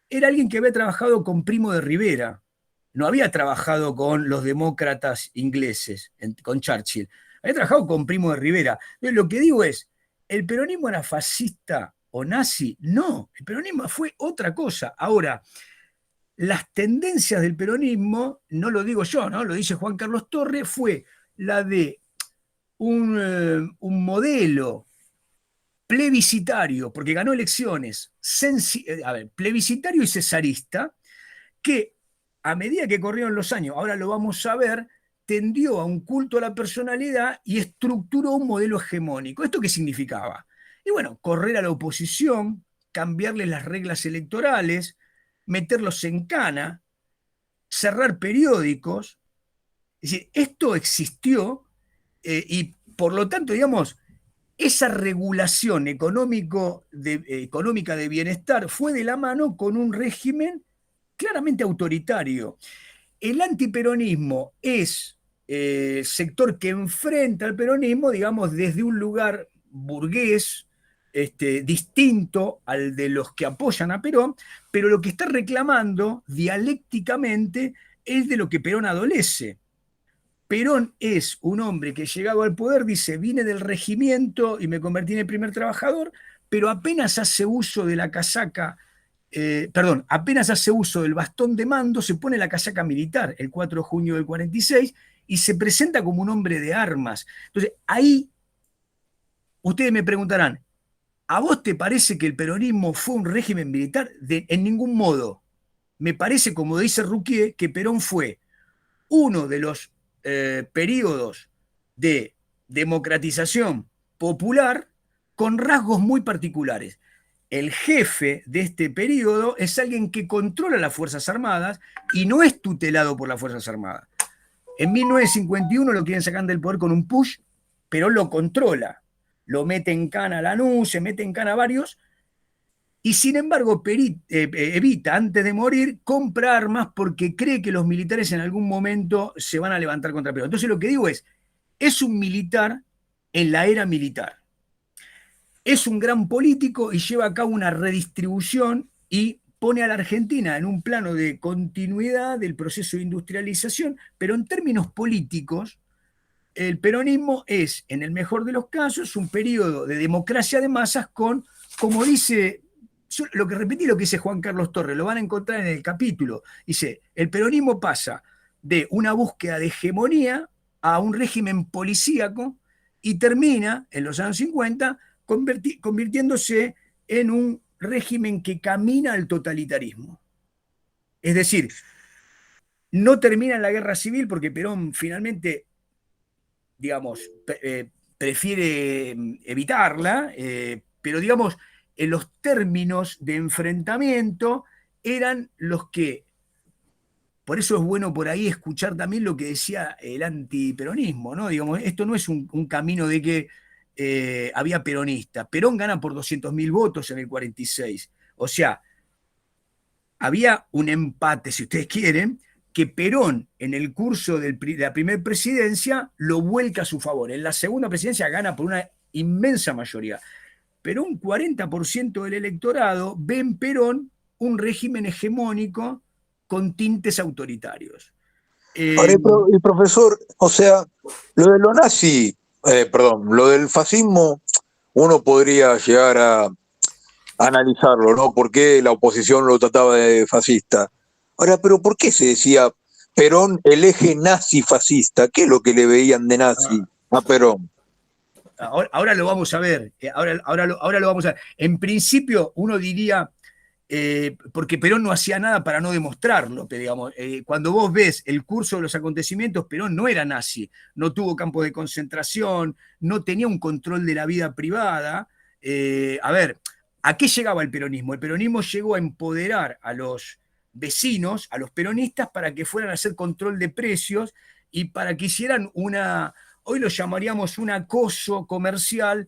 Era alguien que había trabajado con Primo de Rivera. No había trabajado con los demócratas ingleses, con Churchill. Había trabajado con Primo de Rivera. Entonces, lo que digo es, ¿el peronismo era fascista o nazi? No, el peronismo fue otra cosa. Ahora, las tendencias del peronismo, no lo digo yo, ¿no? Lo dice Juan Carlos Torres, fue la de un modelo plebiscitario, porque ganó elecciones, plebiscitario y cesarista, que a medida que corrieron los años, ahora lo vamos a ver, tendió a un culto a la personalidad y estructuró un modelo hegemónico. ¿Esto qué significaba? Y bueno, correr a la oposición, cambiarles las reglas electorales, meterlos en cana, cerrar periódicos. Es decir, esto existió y por lo tanto, digamos, esa regulación económica de bienestar fue de la mano con un régimen claramente autoritario. El antiperonismo es el sector que enfrenta al peronismo, digamos, desde un lugar burgués, distinto al de los que apoyan a Perón, pero lo que está reclamando dialécticamente es de lo que Perón adolece. Perón es un hombre que llegado al poder dice, vine del regimiento y me convertí en el primer trabajador, pero apenas hace uso de la casaca, apenas hace uso del bastón de mando, se pone la casaca militar el 4 de junio del 46 y se presenta como un hombre de armas. Entonces, ahí ustedes me preguntarán, ¿a vos te parece que el peronismo fue un régimen militar? En ningún modo. Me parece, como dice Ruquier, que Perón fue uno de los periodos de democratización popular con rasgos muy particulares. El jefe de este periodo es alguien que controla las Fuerzas Armadas y no es tutelado por las Fuerzas Armadas. En 1951 lo quieren sacar del poder con un push, pero lo controla. Lo mete en cana a Lanús, se mete en cana a varios, y sin embargo evita, antes de morir, compra armas porque cree que los militares en algún momento se van a levantar contra Perón. Entonces lo que digo es un militar en la era militar. Es un gran político y lleva a cabo una redistribución y pone a la Argentina en un plano de continuidad del proceso de industrialización, pero en términos políticos, el peronismo es, en el mejor de los casos, un periodo de democracia de masas con, como dice... Lo que repetí lo que dice Juan Carlos Torres, lo van a encontrar en el capítulo. Dice, el peronismo pasa de una búsqueda de hegemonía a un régimen policíaco y termina, en los años 50, convirtiéndose en un régimen que camina al totalitarismo. Es decir, no termina en la guerra civil porque Perón finalmente, digamos, prefiere evitarla, pero digamos, en los términos de enfrentamiento eran los que, por eso es bueno por ahí escuchar también lo que decía el antiperonismo, ¿no? Digamos, esto no es un camino de que había peronistas. Perón gana por 200.000 votos en el 46. O sea, había un empate, si ustedes quieren, que Perón en el curso de la primera presidencia lo vuelca a su favor. En la segunda presidencia gana por una inmensa mayoría. Pero un 40% del electorado ve en Perón un régimen hegemónico con tintes autoritarios. Ahora, y profesor, o sea, lo de lo nazi, lo del fascismo, uno podría llegar a analizarlo, ¿no? ¿Por qué la oposición lo trataba de fascista? Ahora, pero ¿por qué se decía Perón el eje nazi-fascista? ¿Qué es lo que le veían de nazi a Perón? Ahora lo vamos a ver, ahora lo vamos a ver. En principio uno diría, porque Perón no hacía nada para no demostrarlo, pero digamos, cuando vos ves el curso de los acontecimientos, Perón no era nazi, no tuvo campo de concentración, no tenía un control de la vida privada. A ver, ¿a qué llegaba el peronismo? El peronismo llegó a empoderar a los vecinos, a los peronistas, para que fueran a hacer control de precios y para que hicieran hoy lo llamaríamos un acoso comercial,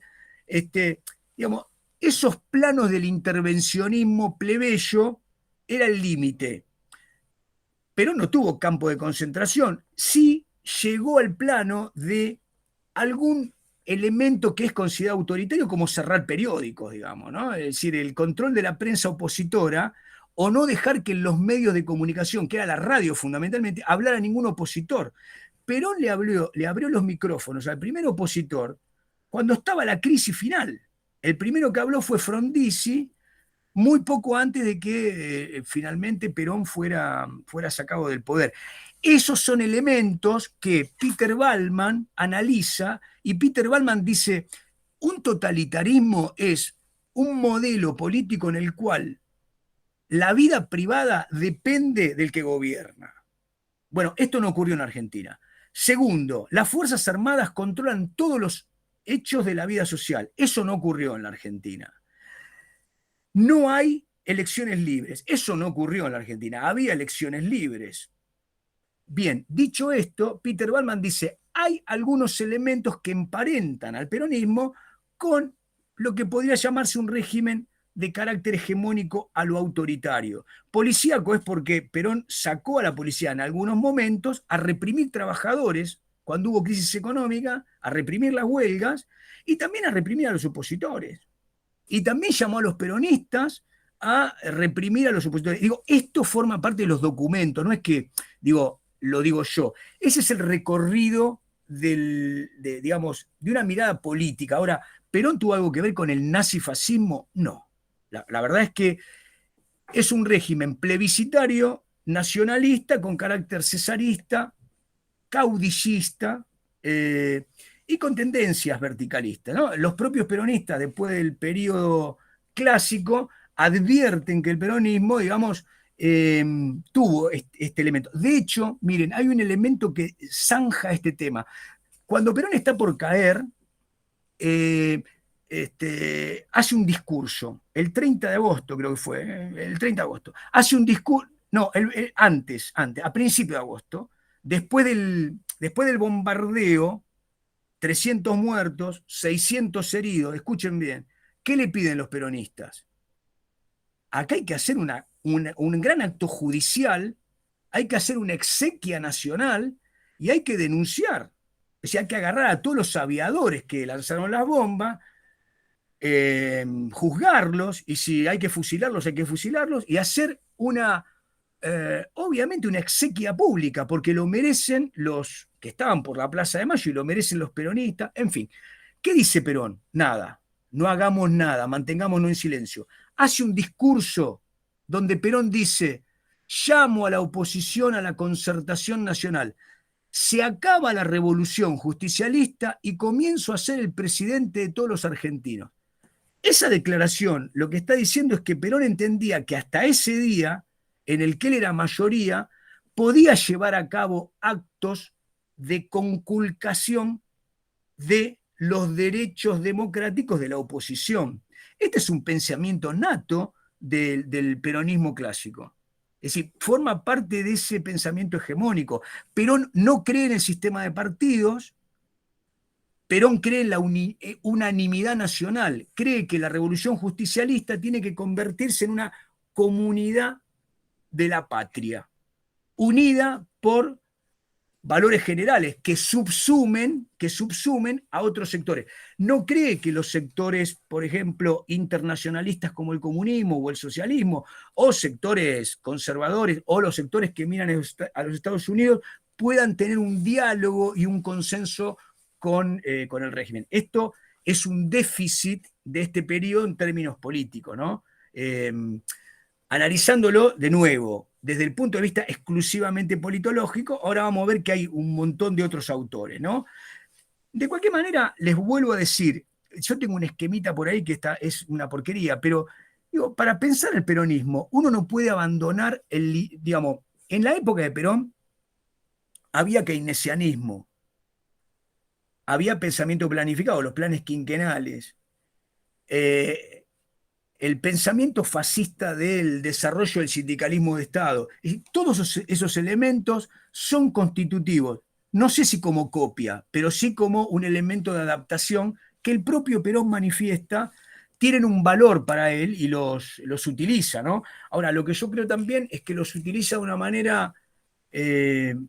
digamos, esos planos del intervencionismo plebeyo era el límite. Pero no tuvo campo de concentración, sí llegó al plano de algún elemento que es considerado autoritario como cerrar periódicos, digamos, ¿no? Es decir, el control de la prensa opositora o no dejar que en los medios de comunicación, que era la radio fundamentalmente, hablara ningún opositor. Perón le abrió los micrófonos al primer opositor cuando estaba la crisis final. El primero que habló fue Frondizi, muy poco antes de que finalmente Perón fuera sacado del poder. Esos son elementos que Peter Wallman analiza, y Peter Wallman dice, un totalitarismo es un modelo político en el cual la vida privada depende del que gobierna. Bueno, esto no ocurrió en Argentina. Segundo, las Fuerzas Armadas controlan todos los hechos de la vida social. Eso no ocurrió en la Argentina. No hay elecciones libres. Eso no ocurrió en la Argentina. Había elecciones libres. Bien, dicho esto, Peter Wallman dice, hay algunos elementos que emparentan al peronismo con lo que podría llamarse un régimen de carácter hegemónico a lo autoritario. Policíaco es porque Perón sacó a la policía en algunos momentos a reprimir trabajadores cuando hubo crisis económica, a reprimir las huelgas y también a reprimir a los opositores. Y también llamó a los peronistas a reprimir a los opositores. Digo, esto forma parte de los documentos, no es que, digo, lo digo yo. Ese es el recorrido digamos, de una mirada política. Ahora, ¿Perón tuvo algo que ver con el nazifascismo? No. La verdad es que es un régimen plebiscitario, nacionalista, con carácter cesarista, caudillista y con tendencias verticalistas, ¿no? Los propios peronistas, después del periodo clásico, advierten que el peronismo, digamos, tuvo este elemento. De hecho, miren, hay un elemento que zanja este tema. Cuando Perón está por caer, hace un discurso, el 30 de agosto creo que fue, el 30 de agosto, hace un discurso, no, antes, a principio de agosto, después del bombardeo, 300 muertos, 600 heridos, escuchen bien, ¿qué le piden los peronistas? Acá hay que hacer un gran acto judicial, hay que hacer una exequia nacional y hay que denunciar. O sea, hay que agarrar a todos los aviadores que lanzaron las bombas, juzgarlos, y si hay que fusilarlos, hay que fusilarlos, y hacer obviamente una exequia pública, porque lo merecen los que estaban por la Plaza de Mayo y lo merecen los peronistas. En fin, ¿qué dice Perón? Nada, no hagamos nada, mantengámonos en silencio. Hace un discurso donde Perón dice: llamo a la oposición a la concertación nacional. Se acaba la revolución justicialista y comienzo a ser el presidente de todos los argentinos. Esa declaración lo que está diciendo es que Perón entendía que hasta ese día, en el que él era mayoría, podía llevar a cabo actos de conculcación de los derechos democráticos de la oposición. Este es un pensamiento nato del peronismo clásico. Es decir, forma parte de ese pensamiento hegemónico. Perón no cree en el sistema de partidos, Perón cree en la unanimidad nacional, cree que la revolución justicialista tiene que convertirse en una comunidad de la patria, unida por valores generales que subsumen a otros sectores. No cree que los sectores, por ejemplo, internacionalistas como el comunismo o el socialismo, o sectores conservadores, o los sectores que miran a los Estados Unidos, puedan tener un diálogo y un consenso con el régimen. Esto es un déficit de este periodo en términos políticos, ¿no? Analizándolo de nuevo, desde el punto de vista exclusivamente politológico, ahora vamos a ver que hay un montón de otros autores, ¿no? De cualquier manera, les vuelvo a decir, yo tengo un esquemita por ahí que es una porquería, pero digo, para pensar el peronismo, uno no puede abandonar digamos, en la época de Perón había keynesianismo, había pensamiento planificado, los planes quinquenales, el pensamiento fascista del desarrollo del sindicalismo de Estado. Y todos esos elementos son constitutivos, no sé si como copia, pero sí como un elemento de adaptación que el propio Perón manifiesta, tienen un valor para él y los utiliza, ¿no? Ahora, lo que yo creo también es que los utiliza de una manera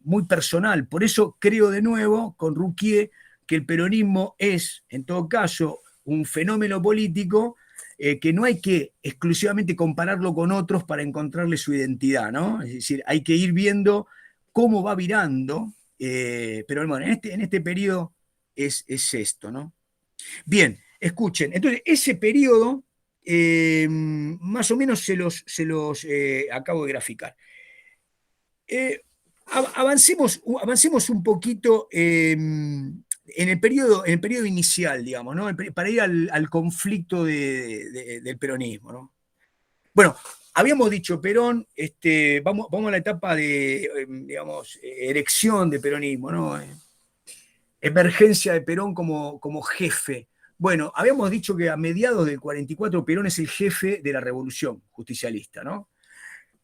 muy personal. Por eso creo de nuevo, con Ruquier, que el peronismo es, en todo caso, un fenómeno político que no hay que exclusivamente compararlo con otros para encontrarle su identidad, ¿no? Es decir, hay que ir viendo cómo va virando, pero bueno, en este periodo es esto, ¿no? Bien, escuchen, entonces ese periodo más o menos se los acabo de graficar. Avancemos un poquito en el periodo inicial, digamos, ¿no? Para ir al conflicto del peronismo, ¿no? Bueno, habíamos dicho Perón, vamos a la etapa de, digamos, erección de peronismo, ¿no? Emergencia de Perón como jefe. Bueno, habíamos dicho que a mediados del 44 Perón es el jefe de la revolución justicialista, ¿no?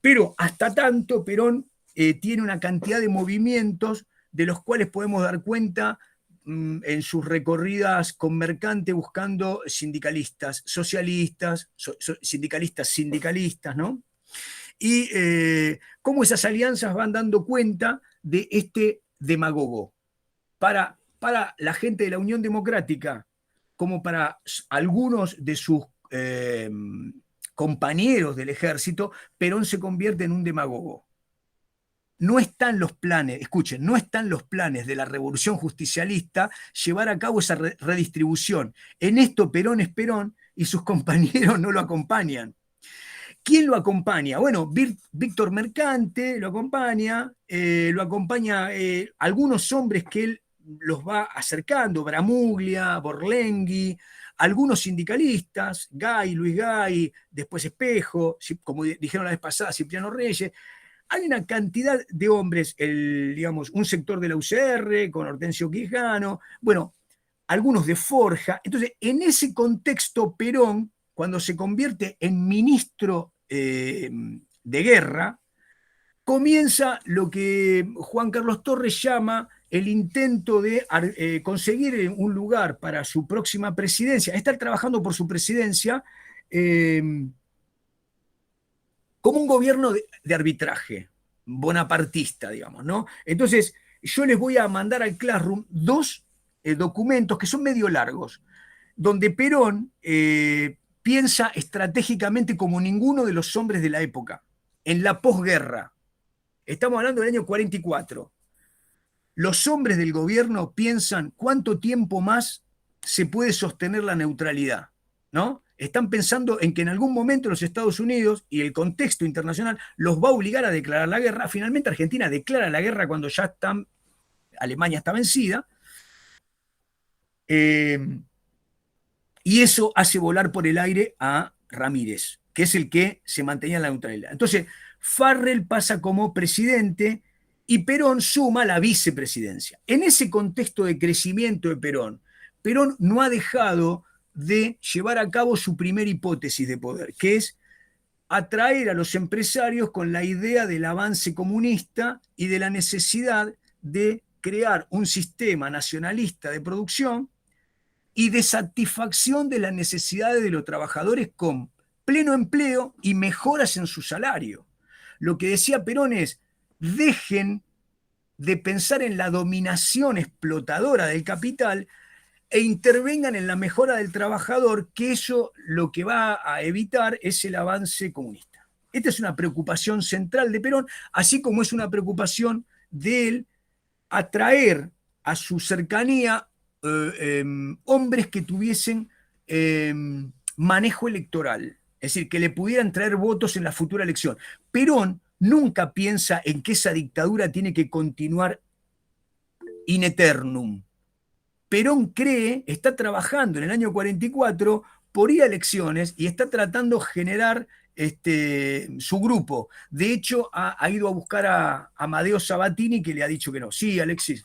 Pero hasta tanto Perón tiene una cantidad de movimientos de los cuales podemos dar cuenta en sus recorridas con Mercante buscando sindicalistas, socialistas, sindicalistas, ¿no? Y cómo esas alianzas van dando cuenta de este demagogo. Para la gente de la Unión Democrática, como para algunos de sus compañeros del ejército, Perón se convierte en un demagogo. No están los planes, escuchen, no están los planes de la revolución justicialista llevar a cabo esa redistribución. En esto Perón es Perón y sus compañeros no lo acompañan. ¿Quién lo acompaña? Bueno, Víctor Mercante lo acompaña algunos hombres que él los va acercando, Bramuglia, Borlenghi, algunos sindicalistas, Luis Gay, después Espejo, como dijeron la vez pasada, Cipriano Reyes. Hay una cantidad de hombres, digamos, un sector de la UCR con Hortensio Quijano, bueno, algunos de Forja. Entonces, en ese contexto, Perón, cuando se convierte en ministro de guerra, comienza lo que Juan Carlos Torres llama el intento de conseguir un lugar para su próxima presidencia, estar trabajando por su presidencia como un gobierno de arbitraje, bonapartista, digamos, ¿no? Entonces, yo les voy a mandar al Classroom 2 documentos que son medio largos, donde Perón piensa estratégicamente como ninguno de los hombres de la época, en la posguerra. Estamos hablando del año 44. Los hombres del gobierno piensan cuánto tiempo más se puede sostener la neutralidad, ¿no? Están pensando en que en algún momento los Estados Unidos y el contexto internacional los va a obligar a declarar la guerra. Finalmente Argentina declara la guerra cuando ya Alemania está vencida. Y eso hace volar por el aire a Ramírez, que es el que se mantenía en la neutralidad. Entonces, Farrell pasa como presidente y Perón suma la vicepresidencia. En ese contexto de crecimiento de Perón, Perón no ha dejado de llevar a cabo su primera hipótesis de poder, que es atraer a los empresarios con la idea del avance comunista y de la necesidad de crear un sistema nacionalista de producción y de satisfacción de las necesidades de los trabajadores con pleno empleo y mejoras en su salario. Lo que decía Perón es, dejen de pensar en la dominación explotadora del capital e intervengan en la mejora del trabajador, que eso lo que va a evitar es el avance comunista. Esta es una preocupación central de Perón, así como es una preocupación de él atraer a su cercanía hombres que tuviesen manejo electoral, es decir, que le pudieran traer votos en la futura elección. Perón nunca piensa en que esa dictadura tiene que continuar in eternum. Perón está trabajando en el año 44 por ir a elecciones y está tratando de generar su grupo. De hecho, ha ido a buscar a Amadeo Sabatini, que le ha dicho que no. Sí, Alexis.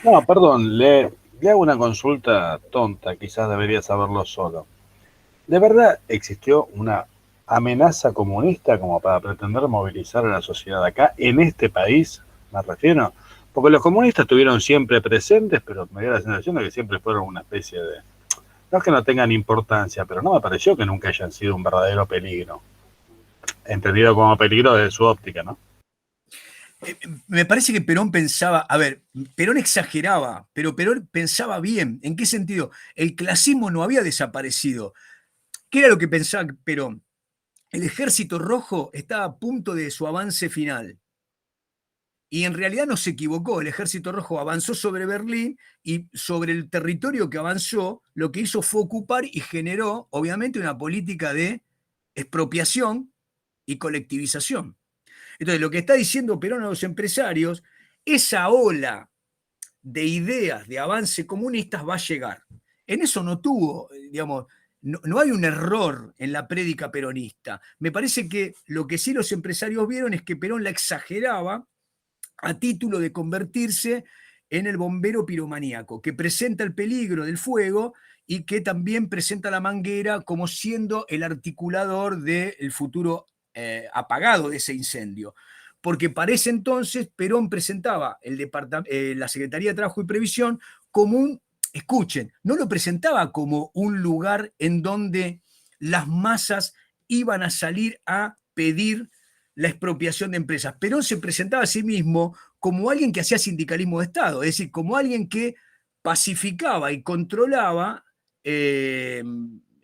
No, perdón, le hago una consulta tonta, quizás debería saberlo solo. ¿De verdad existió una amenaza comunista como para pretender movilizar a la sociedad acá, en este país, me refiero? Porque los comunistas estuvieron siempre presentes, pero me dio la sensación de que siempre fueron una especie de... No es que no tengan importancia, pero no me pareció que nunca hayan sido un verdadero peligro. Entendido como peligro desde su óptica, ¿no? Me parece que Perón pensaba, Perón exageraba, pero Perón pensaba bien. ¿En qué sentido? El clasismo no había desaparecido. ¿Qué era lo que pensaba Perón? El Ejército Rojo estaba a punto de su avance final. Y en realidad no se equivocó, el Ejército Rojo avanzó sobre Berlín y sobre el territorio que avanzó, lo que hizo fue ocupar y generó, obviamente, una política de expropiación y colectivización. Entonces, lo que está diciendo Perón a los empresarios, esa ola de ideas de avance comunistas va a llegar. En eso no tuvo, digamos, no hay un error en la prédica peronista. Me parece que lo que sí los empresarios vieron es que Perón la exageraba a título de convertirse en el bombero piromaníaco, que presenta el peligro del fuego y que también presenta la manguera como siendo el articulador del futuro apagado de ese incendio. porque para ese entonces Perón presentaba la Secretaría de Trabajo y Previsión como escuchen, no lo presentaba como un lugar en donde las masas iban a salir a pedir la expropiación de empresas. Perón se presentaba a sí mismo como alguien que hacía sindicalismo de Estado, es decir, como alguien que pacificaba y controlaba,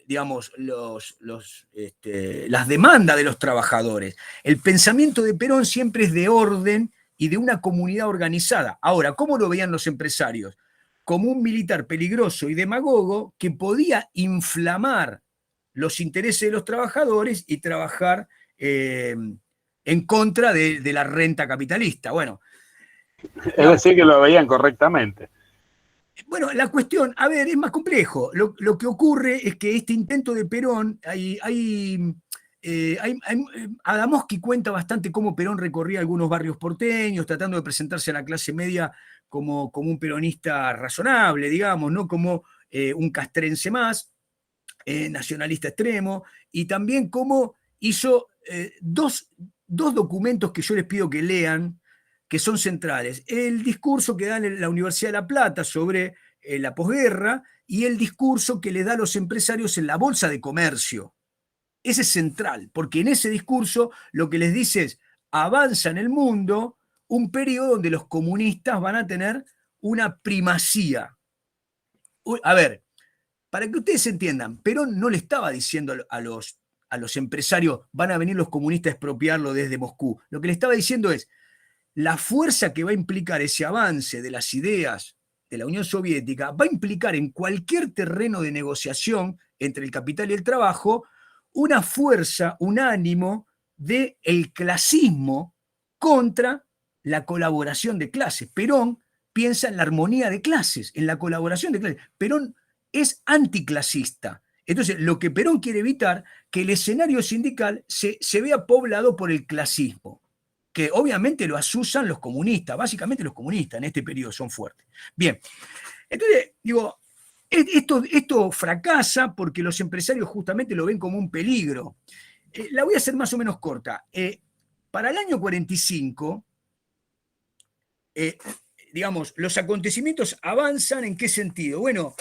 digamos, las demandas de los trabajadores. El pensamiento de Perón siempre es de orden y de una comunidad organizada. Ahora, ¿cómo lo veían los empresarios? Como un militar peligroso y demagogo que podía inflamar los intereses de los trabajadores y trabajar en contra de la renta capitalista. Bueno, es decir, que lo veían correctamente. Bueno, la cuestión, a ver, es más complejo. Lo que ocurre es que este intento de Perón, Adamowski cuenta bastante cómo Perón recorría algunos barrios porteños, tratando de presentarse a la clase media como un peronista razonable, digamos, no como un castrense más, nacionalista extremo, y también cómo hizo dos documentos que yo les pido que lean, que son centrales. El discurso que da en la Universidad de La Plata sobre la posguerra y el discurso que le da a los empresarios en la Bolsa de Comercio. Ese es central, porque en ese discurso lo que les dice es, avanza en el mundo un periodo donde los comunistas van a tener una primacía. A ver, para que ustedes entiendan, Perón no le estaba diciendo a los empresarios, van a venir los comunistas a expropiarlo desde Moscú. Lo que le estaba diciendo es, la fuerza que va a implicar ese avance de las ideas de la Unión Soviética va a implicar en cualquier terreno de negociación entre el capital y el trabajo una fuerza, un ánimo del clasismo contra la colaboración de clases. Perón piensa en la armonía de clases, en la colaboración de clases. Perón es anticlasista. Entonces, lo que Perón quiere evitar, que el escenario sindical se vea poblado por el clasismo, que obviamente lo asusan los comunistas, básicamente los comunistas en este periodo son fuertes. Bien, entonces, digo, esto fracasa porque los empresarios justamente lo ven como un peligro. La voy a hacer más o menos corta. Para el año 45, digamos, los acontecimientos avanzan ¿en qué sentido? Bueno,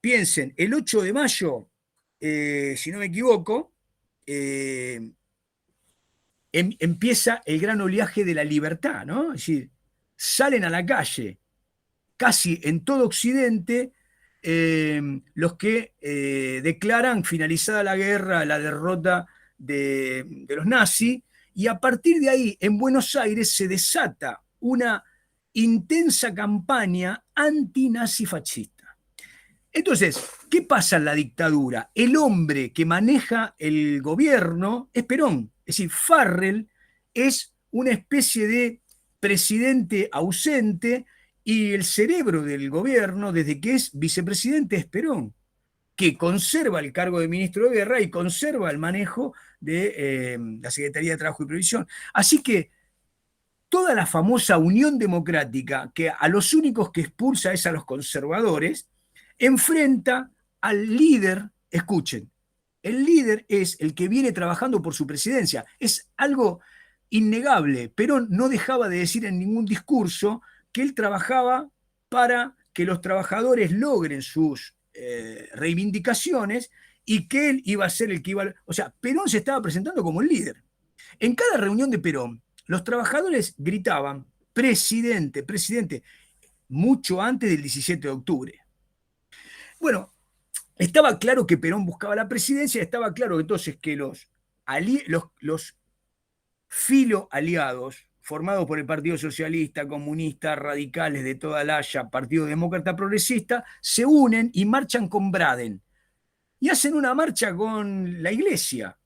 piensen, el 8 de mayo, si no me equivoco, empieza el gran oleaje de la libertad, ¿no? Es decir, salen a la calle casi en todo Occidente los que declaran finalizada la guerra, la derrota de los nazis, y a partir de ahí en Buenos Aires se desata una intensa campaña anti-nazi-fascista. Entonces, ¿qué pasa en la dictadura? El hombre que maneja el gobierno es Perón. Es decir, Farrell es una especie de presidente ausente y el cerebro del gobierno, desde que es vicepresidente, es Perón, que conserva el cargo de ministro de Guerra y conserva el manejo de la Secretaría de Trabajo y Previsión. Así que toda la famosa Unión Democrática, que a los únicos que expulsa es a los conservadores, enfrenta al líder, escuchen, el líder es el que viene trabajando por su presidencia. Es algo innegable. Perón no dejaba de decir en ningún discurso que él trabajaba para que los trabajadores logren sus reivindicaciones y que él iba a ser el que iba a... O sea, Perón se estaba presentando como el líder. En cada reunión de Perón, los trabajadores gritaban, presidente, presidente, mucho antes del 17 de octubre. Bueno, estaba claro que Perón buscaba la presidencia, estaba claro entonces que los filoaliados, formados por el Partido Socialista, Comunista, radicales de toda la Haya, Partido Demócrata Progresista, se unen y marchan con Braden. Y hacen una marcha con la Iglesia,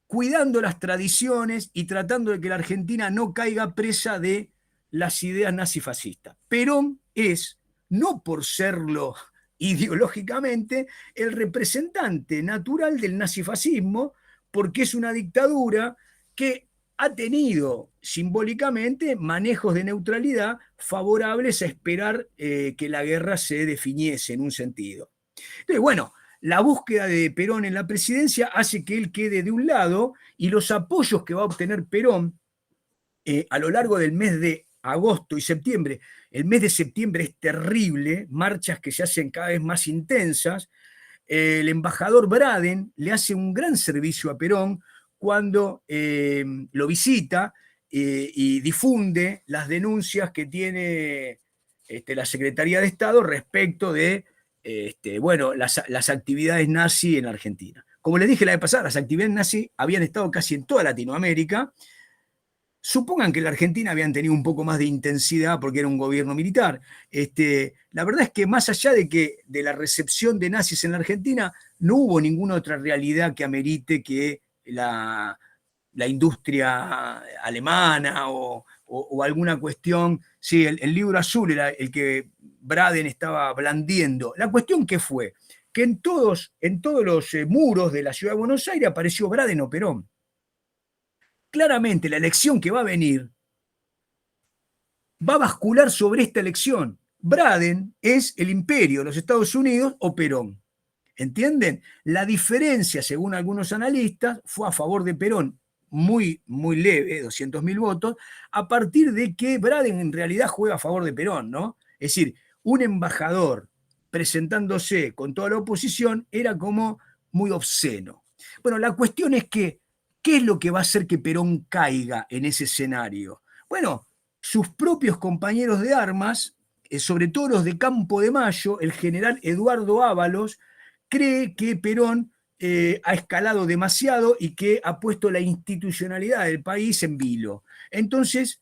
cuidando las tradiciones y tratando de que la Argentina no caiga presa de las ideas nazifascistas. Perón es, no por serlo ideológicamente, el representante natural del nazifascismo, porque es una dictadura que ha tenido simbólicamente manejos de neutralidad favorables a esperar que la guerra se definiese en un sentido. Entonces, bueno, la búsqueda de Perón en la presidencia hace que él quede de un lado y los apoyos que va a obtener Perón a lo largo del mes de agosto y septiembre. El mes de septiembre es terrible, marchas que se hacen cada vez más intensas. El embajador Braden le hace un gran servicio a Perón cuando lo visita y difunde las denuncias que tiene la Secretaría de Estado respecto de bueno, las actividades nazi en Argentina. Como les dije la vez pasada, las actividades nazi habían estado casi en toda Latinoamérica. Supongan que en la Argentina habían tenido un poco más de intensidad porque era un gobierno militar. La verdad es que más allá de la recepción de nazis en la Argentina, no hubo ninguna otra realidad que amerite que la industria alemana o alguna cuestión. Sí, el libro azul era el que Braden estaba blandiendo. La cuestión que fue que en todos los muros de la ciudad de Buenos Aires apareció Braden o Perón. Claramente la elección que va a venir va a bascular sobre esta elección. Braden es el imperio, los Estados Unidos o Perón. ¿Entienden? La diferencia, según algunos analistas, fue a favor de Perón, muy, muy leve, 200.000 votos, a partir de que Braden en realidad juega a favor de Perón, ¿no? Es decir, un embajador presentándose con toda la oposición era como muy obsceno. Bueno, la cuestión es que ¿qué es lo que va a hacer que Perón caiga en ese escenario? Bueno, sus propios compañeros de armas, sobre todo los de Campo de Mayo, el general Eduardo Ábalos, cree que Perón ha escalado demasiado y que ha puesto la institucionalidad del país en vilo. Entonces,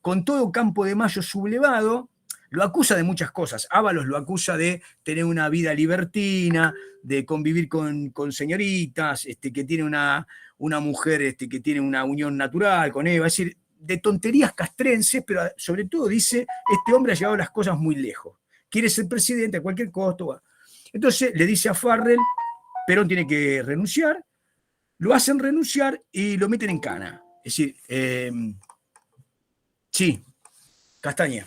con todo Campo de Mayo sublevado, lo acusa de muchas cosas. Ábalos lo acusa de tener una vida libertina, de convivir con señoritas, que tiene una mujer que tiene una unión natural con Eva, es decir, de tonterías castrenses, pero sobre todo dice, este hombre ha llevado las cosas muy lejos, quiere ser presidente a cualquier costo. Entonces le dice a Farrell, Perón tiene que renunciar, lo hacen renunciar y lo meten en cana. Es decir, sí, Castaña.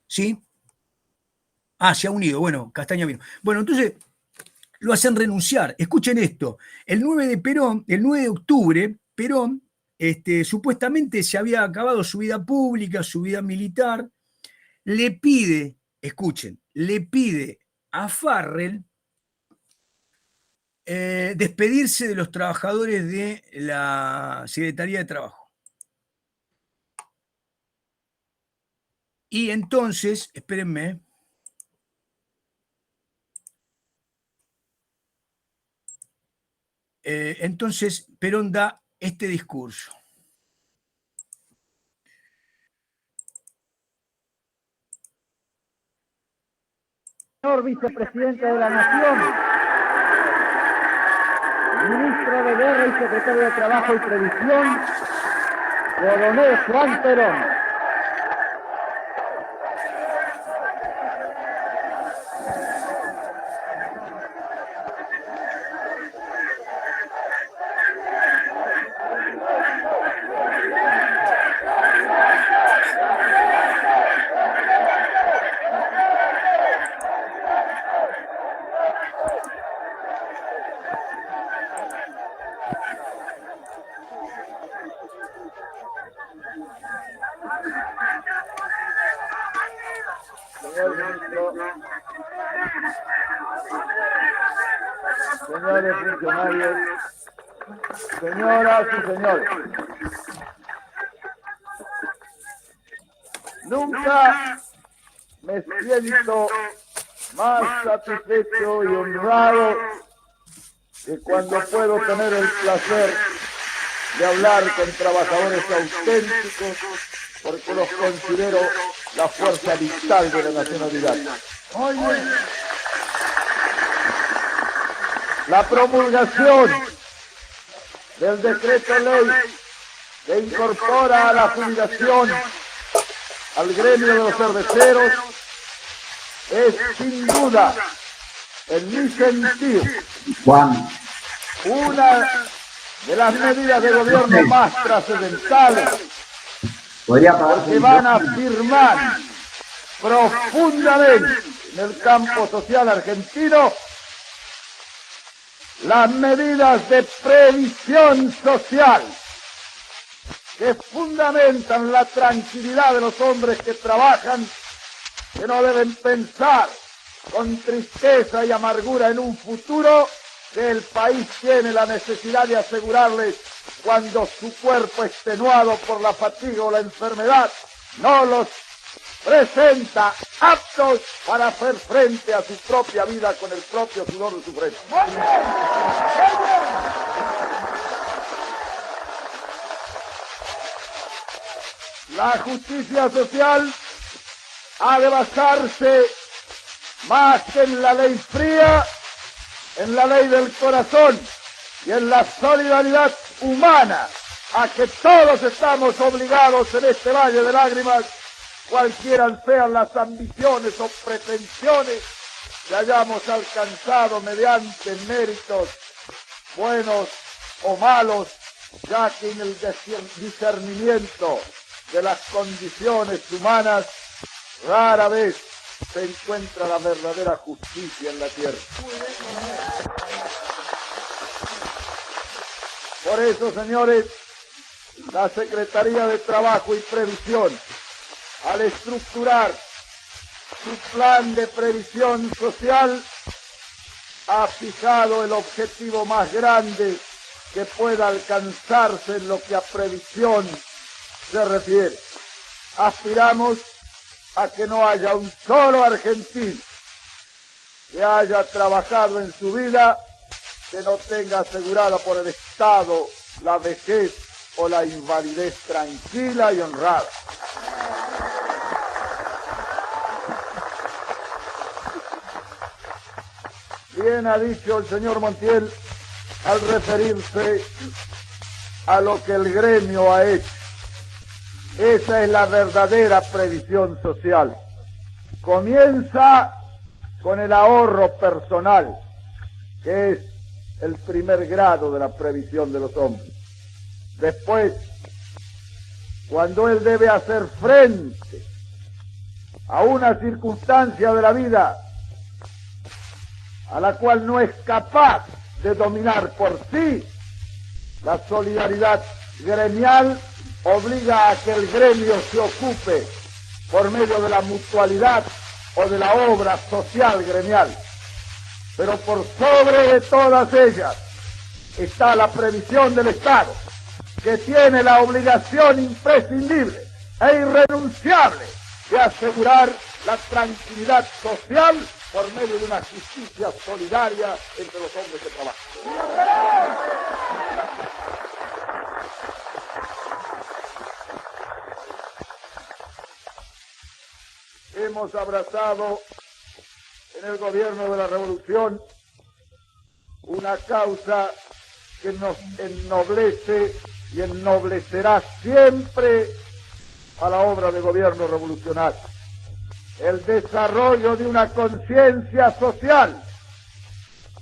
¿Sí? Ah, se ha unido. Bueno, Castaña vino. Bueno, entonces lo hacen renunciar. Escuchen esto. El 9 de octubre, Perón supuestamente se había acabado su vida pública, su vida militar. Le pide, escuchen, le pide a Farrell despedirse de los trabajadores de la Secretaría de Trabajo. Y entonces, espérenme. Entonces Perón da este discurso. Señor vicepresidente de la Nación, ministro de Guerra y secretario de Trabajo y Previsión, coronel Juan Perón. Señores funcionarios, señoras y señores, nunca me siento más satisfecho y honrado que cuando puedo tener el placer de hablar con trabajadores auténticos, porque los considero la fuerza vital de la nacionalidad. Oye, la promulgación del decreto ley que incorpora a la jubilación al gremio de los cerveceros es sin duda, en mi sentir, una de las medidas de gobierno más trascendentales, porque van a afirmar profundamente en el campo social argentino las medidas de previsión social que fundamentan la tranquilidad de los hombres que trabajan, que no deben pensar con tristeza y amargura en un futuro que el país tiene la necesidad de asegurarles cuando su cuerpo extenuado por la fatiga o la enfermedad no los presenta aptos para hacer frente a su propia vida con el propio sudor de su frente. La justicia social ha de basarse más que en la ley fría, en la ley del corazón y en la solidaridad humana a que todos estamos obligados en este valle de lágrimas, cualquiera sean las ambiciones o pretensiones que hayamos alcanzado mediante méritos buenos o malos, ya que en el discernimiento de las condiciones humanas rara vez se encuentra la verdadera justicia en la tierra. Por eso, señores, la Secretaría de Trabajo y Previsión, al estructurar su plan de previsión social, ha fijado el objetivo más grande que pueda alcanzarse en lo que a previsión se refiere. Aspiramos a que no haya un solo argentino que haya trabajado en su vida que no tenga asegurada por el Estado la vejez o la invalidez tranquila y honrada. Bien ha dicho el señor Montiel al referirse a lo que el gremio ha hecho. Esa es la verdadera previsión social. Comienza con el ahorro personal, que es el primer grado de la previsión de los hombres. Después, cuando él debe hacer frente a una circunstancia de la vida a la cual no es capaz de dominar por sí, la solidaridad gremial obliga a que el gremio se ocupe por medio de la mutualidad o de la obra social gremial. Pero por sobre de todas ellas está la previsión del Estado, que tiene la obligación imprescindible e irrenunciable de asegurar la tranquilidad social por medio de una justicia solidaria entre los hombres que trabajan. Hemos abrazado en el gobierno de la revolución una causa que nos ennoblece y ennoblecerá siempre a la obra de gobierno revolucionario: el desarrollo de una conciencia social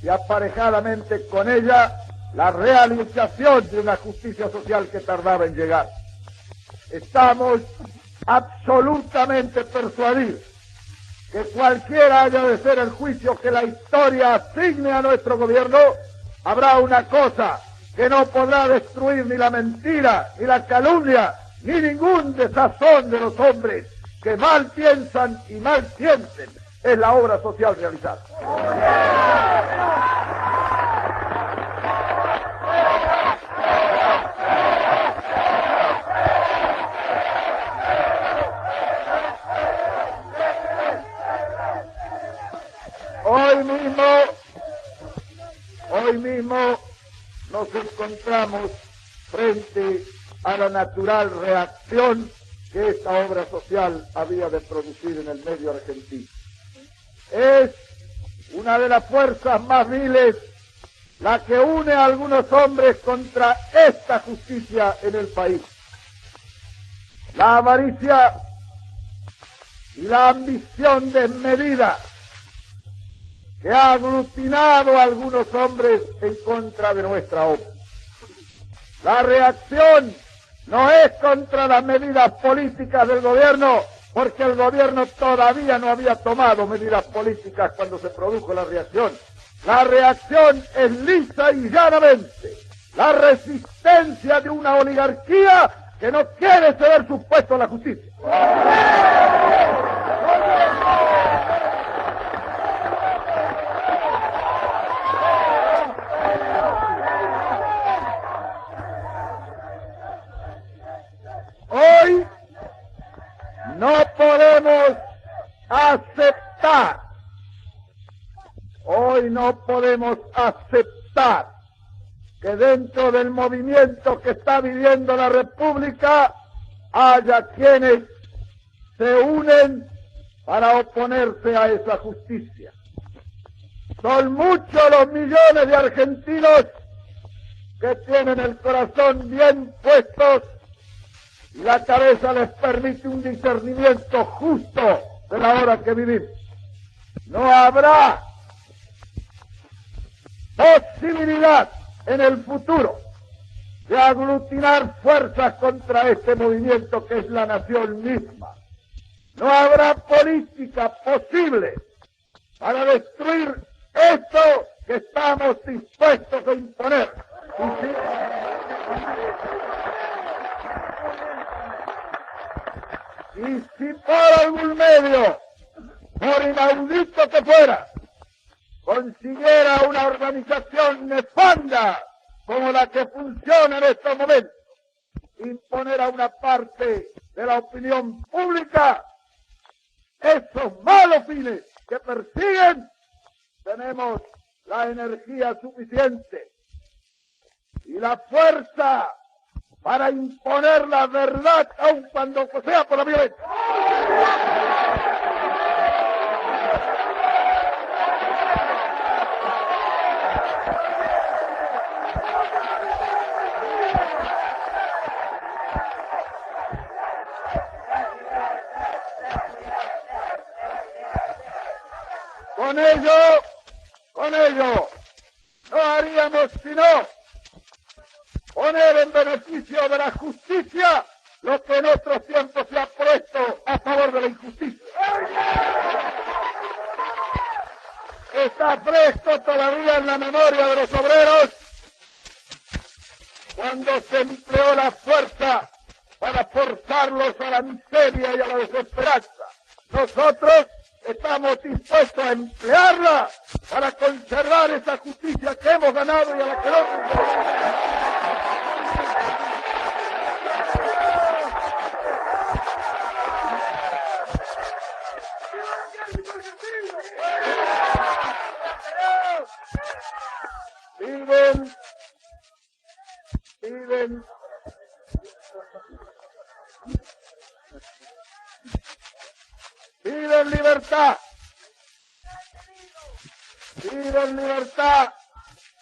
y aparejadamente con ella la realización de una justicia social que tardaba en llegar. Estamos absolutamente persuadidos que cualquiera haya de ser el juicio que la historia asigne a nuestro gobierno, habrá una cosa que no podrá destruir ni la mentira, ni la calumnia, ni ningún desazón de los hombres que mal piensan y mal sienten: es la obra social realizada. Hoy mismo nos encontramos frente a la natural reacción que esta obra social había de producir en el medio argentino. Es una de las fuerzas más viles la que une a algunos hombres contra esta justicia en el país. La avaricia y la ambición desmedida que ha aglutinado a algunos hombres en contra de nuestra obra. La reacción no es contra las medidas políticas del gobierno porque el gobierno todavía no había tomado medidas políticas cuando se produjo la reacción. La reacción es lisa y llanamente la resistencia de una oligarquía que no quiere ceder su puesto a la justicia. Hoy no podemos aceptar que dentro del movimiento que está viviendo la República haya quienes se unen para oponerse a esa justicia. Son muchos los millones de argentinos que tienen el corazón bien puestos y la cabeza les permite un discernimiento justo de la hora que vivimos. No habrá posibilidad en el futuro de aglutinar fuerzas contra este movimiento que es la nación misma. No habrá política posible para destruir esto que estamos dispuestos a imponer. Y si por algún medio, por inaudito que fuera, consiguiera una organización nefanda como la que funciona en estos momentos, imponer a una parte de la opinión pública esos malos fines que persiguen, tenemos la energía suficiente y la fuerza para imponer la verdad, aun cuando sea por la violencia. Con ello, no haríamos sino poner en beneficio de la justicia lo que en otros tiempos se ha puesto a favor de la injusticia. Está fresco todavía en la memoria de los obreros cuando se empleó la fuerza para forzarlos a la miseria y a la desesperanza. Nosotros estamos dispuestos a emplearla para conservar esa justicia que hemos ganado y a la que no. Piden libertad. Piden libertad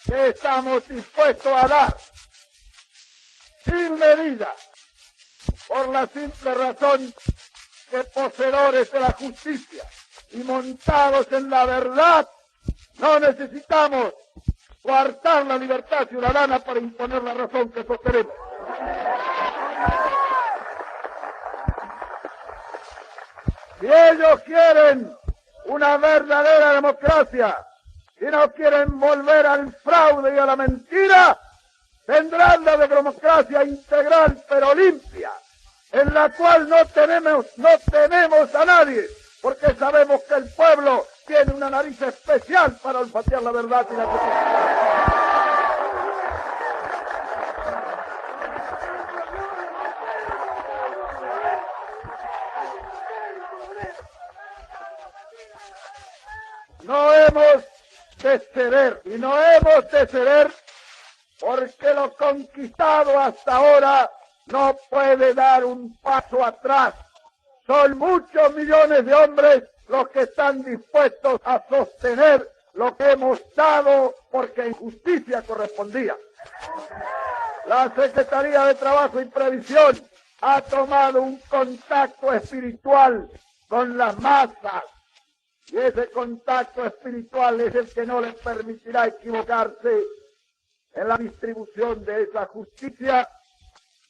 que estamos dispuestos a dar sin medida por la simple razón que poseedores de la justicia y montados en la verdad no necesitamos coartar la libertad ciudadana para imponer la razón que sostenemos. Si ellos quieren una verdadera democracia y no quieren volver al fraude y a la mentira, tendrán la democracia integral pero limpia, en la cual no tenemos a nadie, porque sabemos que el pueblo tiene una nariz especial para olfatear la verdad y la justicia. No hemos de ceder, y no hemos de ceder porque lo conquistado hasta ahora no puede dar un paso atrás. Son muchos millones de hombres los que están dispuestos a sostener lo que hemos dado porque en justicia correspondía. La Secretaría de Trabajo y Previsión ha tomado un contacto espiritual con las masas. Y ese contacto espiritual es el que no les permitirá equivocarse en la distribución de esa justicia.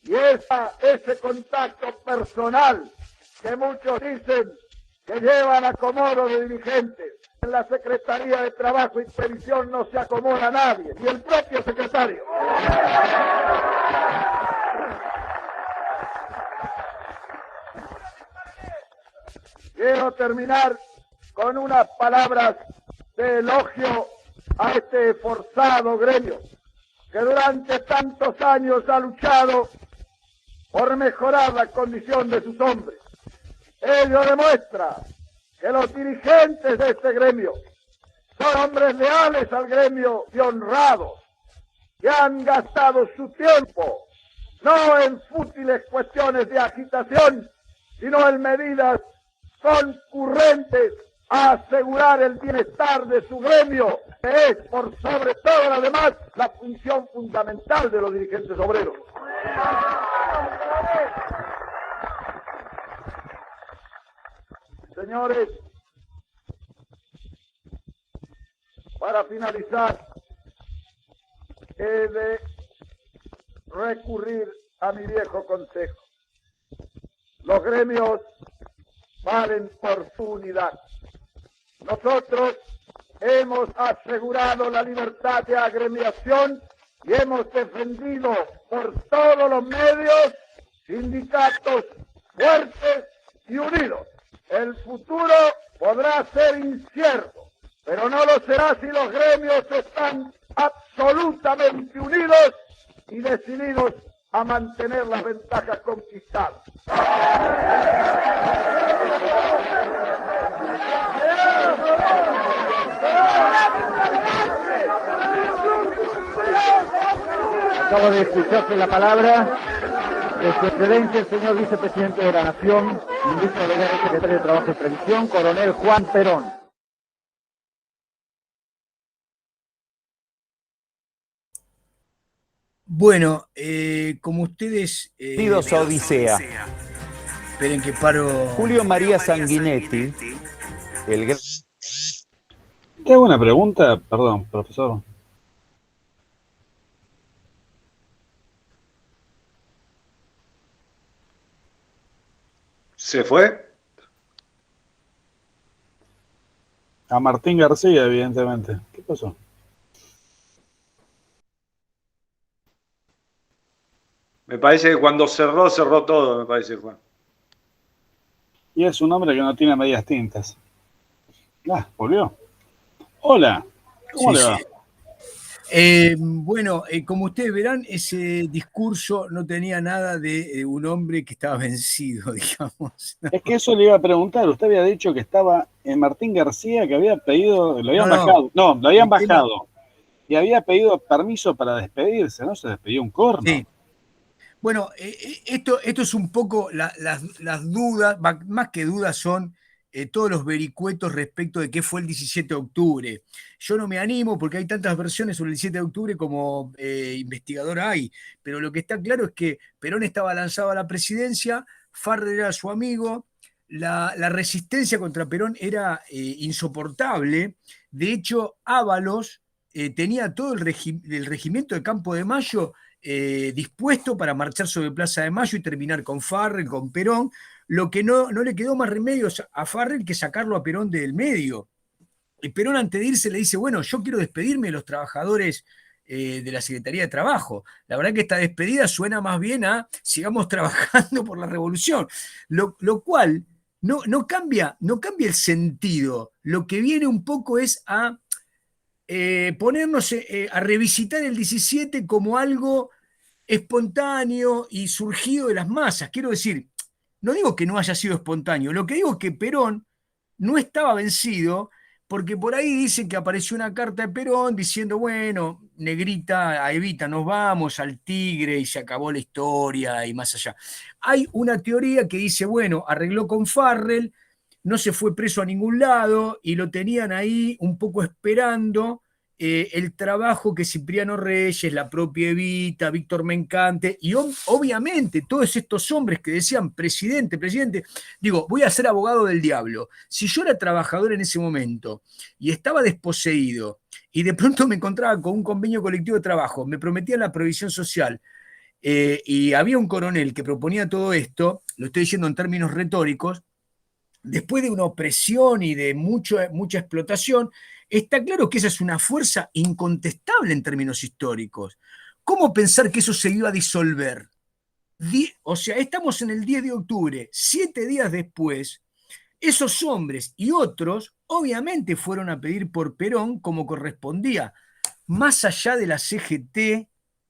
Y ese contacto personal que muchos dicen que llevan acomodo de dirigentes. En la Secretaría de Trabajo y Previsión no se acomoda nadie, ni el propio secretario. Quiero terminar con unas palabras de elogio a este esforzado gremio que durante tantos años ha luchado por mejorar la condición de sus hombres. Ello demuestra que los dirigentes de este gremio son hombres leales al gremio y honrados, que han gastado su tiempo no en fútiles cuestiones de agitación, sino en medidas concurrentes a asegurar el bienestar de su gremio, que es, por sobre todo lo demás, la función fundamental de los dirigentes obreros. Señores, para finalizar, he de recurrir a mi viejo consejo. Los gremios valen por su unidad. Nosotros hemos asegurado la libertad de agremiación y hemos defendido por todos los medios sindicatos fuertes y unidos. El futuro podrá ser incierto, pero no lo será si los gremios están absolutamente unidos y decididos a mantener las ventajas conquistadas. Acabo de escucharse la palabra de su excelencia, el señor vicepresidente de la Nación, ministro de Guerra y secretario de Trabajo y Previsión, coronel Juan Perón. Bueno, como ustedes... Bienvenidos a Odisea. Esperen que paro... Julio María Sanguinetti, el... Te hago una pregunta, perdón, profesor. ¿Se fue? A Martín García, evidentemente. ¿Qué pasó? Me parece que cuando cerró, cerró todo, me parece, Juan. Y es un hombre que no tiene medias tintas. Ah, volvió. Hola, ¿cómo le va? Bueno, como ustedes verán, ese discurso no tenía nada de un hombre que estaba vencido, digamos. Es que eso le iba a preguntar. Usted había dicho que estaba en Martín García, que había pedido, lo habían bajado. No, lo habían bajado. Y había pedido permiso para despedirse, ¿no? Se despidió un corno. Sí. Bueno, esto es un poco las dudas, más que dudas son todos los vericuetos respecto de qué fue el 17 de octubre. Yo no me animo porque hay tantas versiones sobre el 17 de octubre como investigador hay, pero lo que está claro es que Perón estaba lanzado a la presidencia, Farrell era su amigo, la resistencia contra Perón era insoportable. De hecho, Ábalos tenía todo el regimiento de Campo de Mayo dispuesto para marchar sobre Plaza de Mayo y terminar con Farrell, con Perón. Lo que no le quedó más remedio a Farrell que sacarlo a Perón del medio. Y Perón, antes de irse, le dice, bueno, yo quiero despedirme de los trabajadores de la Secretaría de Trabajo. La verdad que esta despedida suena más bien a sigamos trabajando por la revolución, lo cual no cambia el sentido. Lo que viene un poco es a ponernos a revisitar el 17 como algo espontáneo y surgido de las masas. Quiero decir, no digo que no haya sido espontáneo, lo que digo es que Perón no estaba vencido, porque por ahí dicen que apareció una carta de Perón diciendo, bueno, negrita, a Evita nos vamos, al Tigre, y se acabó la historia y más allá. Hay una teoría que dice, bueno, arregló con Farrell, no se fue preso a ningún lado y lo tenían ahí un poco esperando el trabajo que Cipriano Reyes, la propia Evita, Víctor Mencante y obviamente todos estos hombres que decían presidente, digo, voy a ser abogado del diablo. Si yo era trabajador en ese momento y estaba desposeído y de pronto me encontraba con un convenio colectivo de trabajo, me prometían la provisión social, y había un coronel que proponía todo esto, lo estoy diciendo en términos retóricos, después de una opresión y de mucha explotación, está claro que esa es una fuerza incontestable en términos históricos. ¿Cómo pensar que eso se iba a disolver? O sea, estamos en el 10 de octubre, 7 días después, esos hombres y otros obviamente fueron a pedir por Perón como correspondía, más allá de la CGT,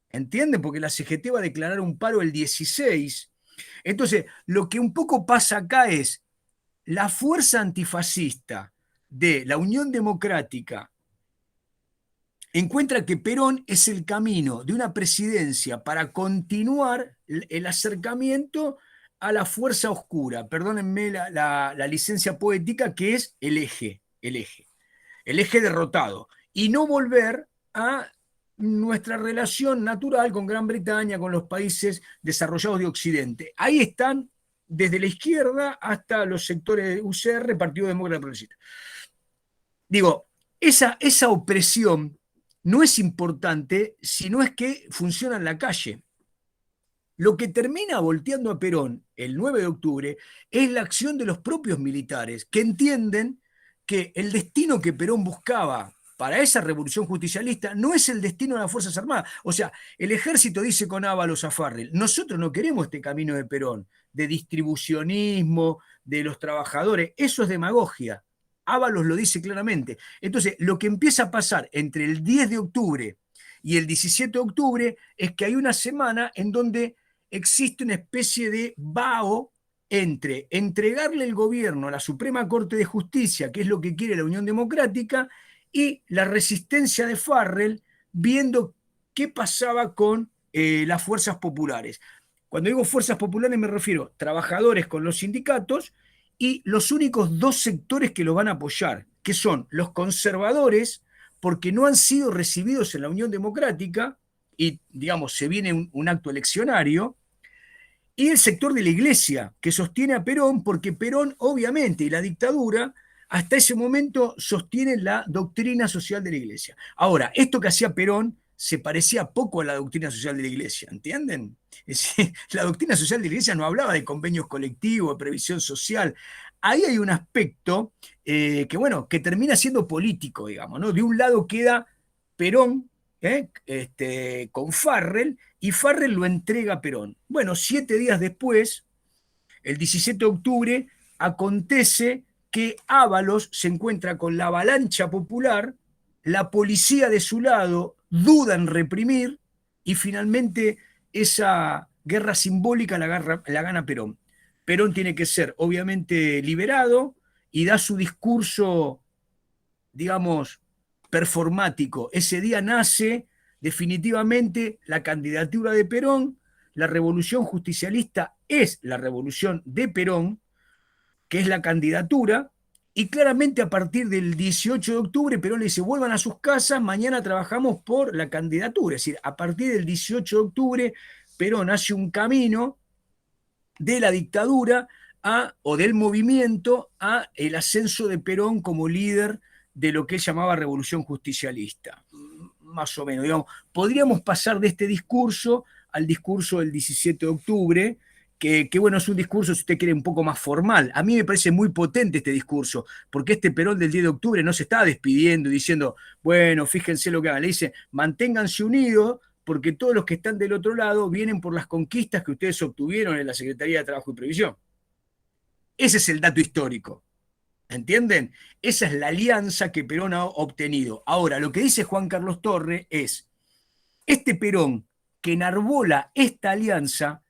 ¿entienden? Porque la CGT va a declarar un paro el 16. Entonces, lo que un poco pasa acá es la fuerza antifascista de la Unión Democrática encuentra que Perón es el camino de una presidencia para continuar el acercamiento a la fuerza oscura, perdónenme la licencia poética, que es el eje derrotado, y no volver a nuestra relación natural con Gran Bretaña, con los países desarrollados de Occidente. Ahí están desde la izquierda hasta los sectores de UCR, Partido Demócrata Progresista. Digo, esa opresión no es importante si no es que funciona en la calle. Lo que termina volteando a Perón el 9 de octubre es la acción de los propios militares, que entienden que el destino que Perón buscaba para esa revolución justicialista no es el destino de las Fuerzas Armadas. O sea, el ejército dice con Ábalos a Farrell, nosotros no queremos este camino de Perón, de distribucionismo, de los trabajadores, eso es demagogia. Ábalos lo dice claramente. Entonces, lo que empieza a pasar entre el 10 de octubre y el 17 de octubre es que hay una semana en donde existe una especie de vaho entre entregarle el gobierno a la Suprema Corte de Justicia, que es lo que quiere la Unión Democrática, y la resistencia de Farrell viendo qué pasaba con las fuerzas populares. Cuando digo fuerzas populares me refiero a trabajadores con los sindicatos y los únicos dos sectores que lo van a apoyar, que son los conservadores, porque no han sido recibidos en la Unión Democrática, y digamos, se viene un acto eleccionario, y el sector de la iglesia, que sostiene a Perón, porque Perón, obviamente, y la dictadura, hasta ese momento sostienen la doctrina social de la iglesia. Ahora, esto que hacía Perón se parecía poco a la doctrina social de la iglesia, ¿entienden? Es decir, la doctrina social de la iglesia no hablaba de convenios colectivos, de previsión social. Ahí hay un aspecto que, bueno, que termina siendo político, digamos, ¿no? De un lado queda Perón con Farrell, y Farrell lo entrega a Perón. Bueno, 7 días después, el 17 de octubre, acontece que Ábalos se encuentra con la avalancha popular, la policía de su lado duda en reprimir, y finalmente esa guerra simbólica la gana Perón. Perón tiene que ser, obviamente, liberado y da su discurso, digamos, performático. Ese día nace definitivamente la candidatura de Perón, la revolución justicialista es la revolución de Perón, que es la candidatura, y claramente a partir del 18 de octubre Perón le dice, vuelvan a sus casas, mañana trabajamos por la candidatura. Es decir, a partir del 18 de octubre Perón hace un camino de la dictadura o del movimiento a el ascenso de Perón como líder de lo que él llamaba revolución justicialista. Más o menos, digamos, podríamos pasar de este discurso al discurso del 17 de octubre, que bueno, es un discurso, si usted quiere, un poco más formal. A mí me parece muy potente este discurso, porque este Perón del 10 de octubre no se está despidiendo y diciendo, bueno, fíjense lo que hagan. Le dice, manténganse unidos, porque todos los que están del otro lado vienen por las conquistas que ustedes obtuvieron en la Secretaría de Trabajo y Previsión. Ese es el dato histórico. ¿Entienden? Esa es la alianza que Perón ha obtenido. Ahora, lo que dice Juan Carlos Torre es, este Perón que enarbola esta alianza,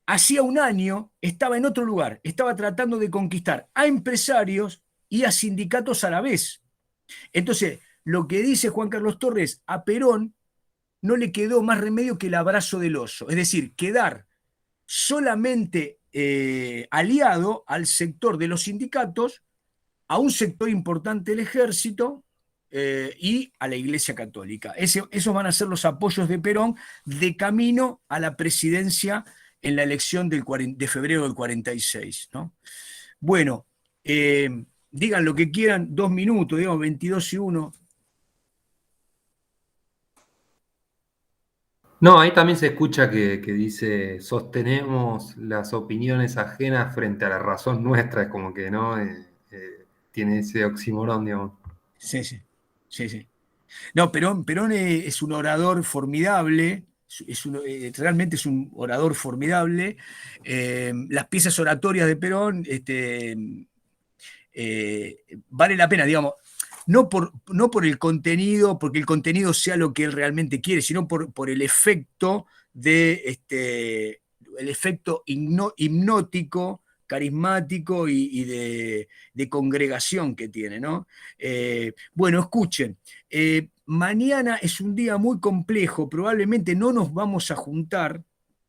hacía un año estaba en otro lugar, estaba tratando de conquistar a empresarios y a sindicatos a la vez. Entonces, lo que dice Juan Carlos Torres, a Perón no le quedó más remedio que el abrazo del oso, es decir, quedar solamente aliado al sector de los sindicatos, a un sector importante del ejército y a la Iglesia Católica. Esos van a ser los apoyos de Perón de camino a la presidencia en la elección de febrero del 46, ¿no? Bueno, digan lo que quieran, 2 minutos, digamos, 22 y 1. No, ahí también se escucha que dice, sostenemos las opiniones ajenas frente a la razón nuestra, es como que, ¿no? Tiene ese oxímoron, digamos. Sí, sí, sí, sí. No, Perón es un orador formidable, realmente es un orador formidable. Las piezas oratorias de Perón vale la pena, digamos, no por el contenido, porque el contenido sea lo que él realmente quiere, sino por el efecto el efecto hipnótico, carismático y de congregación que tiene, ¿no? Bueno, escuchen, mañana es un día muy complejo, probablemente no nos vamos a juntar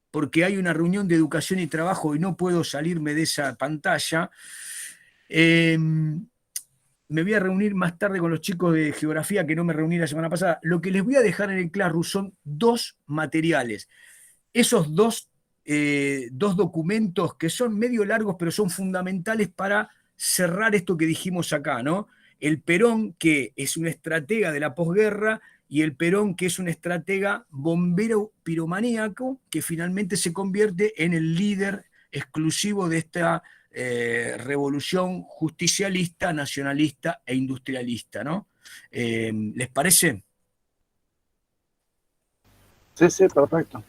porque hay una reunión de educación y trabajo y no puedo salirme de esa pantalla. Me voy a reunir más tarde con los chicos de geografía que no me reuní la semana pasada. Lo que les voy a dejar en el Classroom son 2 materiales. Esos dos documentos que son medio largos, pero son fundamentales para cerrar esto que dijimos acá, ¿no? El Perón, que es un estratega de la posguerra, y el Perón, que es un estratega bombero piromaníaco, que finalmente se convierte en el líder exclusivo de esta revolución justicialista, nacionalista e industrialista, ¿no? ¿Les parece? Sí, sí, perfecto.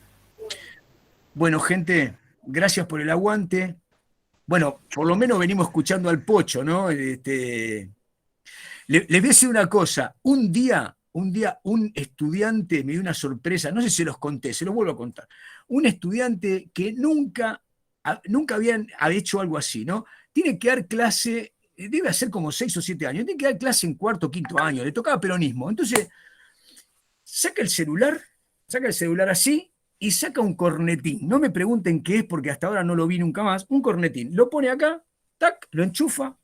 Bueno, gente, gracias por el aguante. Bueno, por lo menos venimos escuchando al Pocho, ¿no? Les voy a decir una cosa. Un día un estudiante me dio una sorpresa, no sé si se los conté, se los vuelvo a contar. Un estudiante que nunca había hecho algo así, ¿no? Tiene que dar clase, debe hacer como 6 o 7 años, tiene que dar clase en 4º o 5º año, le tocaba peronismo. Entonces, saca el celular así y saca un cornetín. No me pregunten qué es porque hasta ahora no lo vi nunca más. Un cornetín. Lo pone acá, tac, lo enchufa,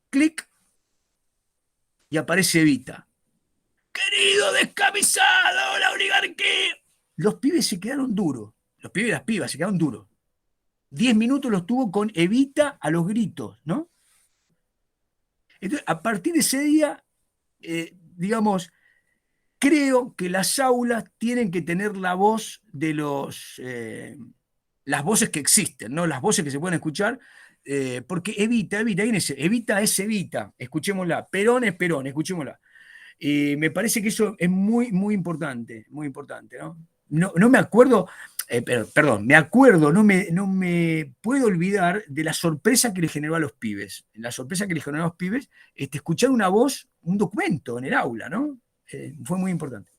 clic, y aparece Evita. ¡Querido descamisado, la oligarquía! Los pibes se quedaron duros. Los pibes y las pibas se quedaron duros. 10 minutos los tuvo con Evita a los gritos, ¿no? Entonces, a partir de ese día, digamos, creo que las aulas tienen que tener la voz de las voces que existen, ¿no? Las voces que se pueden escuchar, porque Evita, Evita es Evita, escuchémosla. Perón es Perón, escuchémosla. Y me parece que eso es muy, muy importante, ¿no? No me acuerdo, perdón, me acuerdo, no me puedo olvidar de la sorpresa que le generó a los pibes. La sorpresa que le generó a los pibes, escuchar una voz, un documento en el aula, ¿no? Fue muy importante.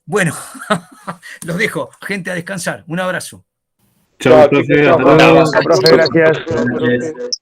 Bueno, los dejo, gente, a descansar. Un abrazo. Chao, profe. Hasta luego. Gracias.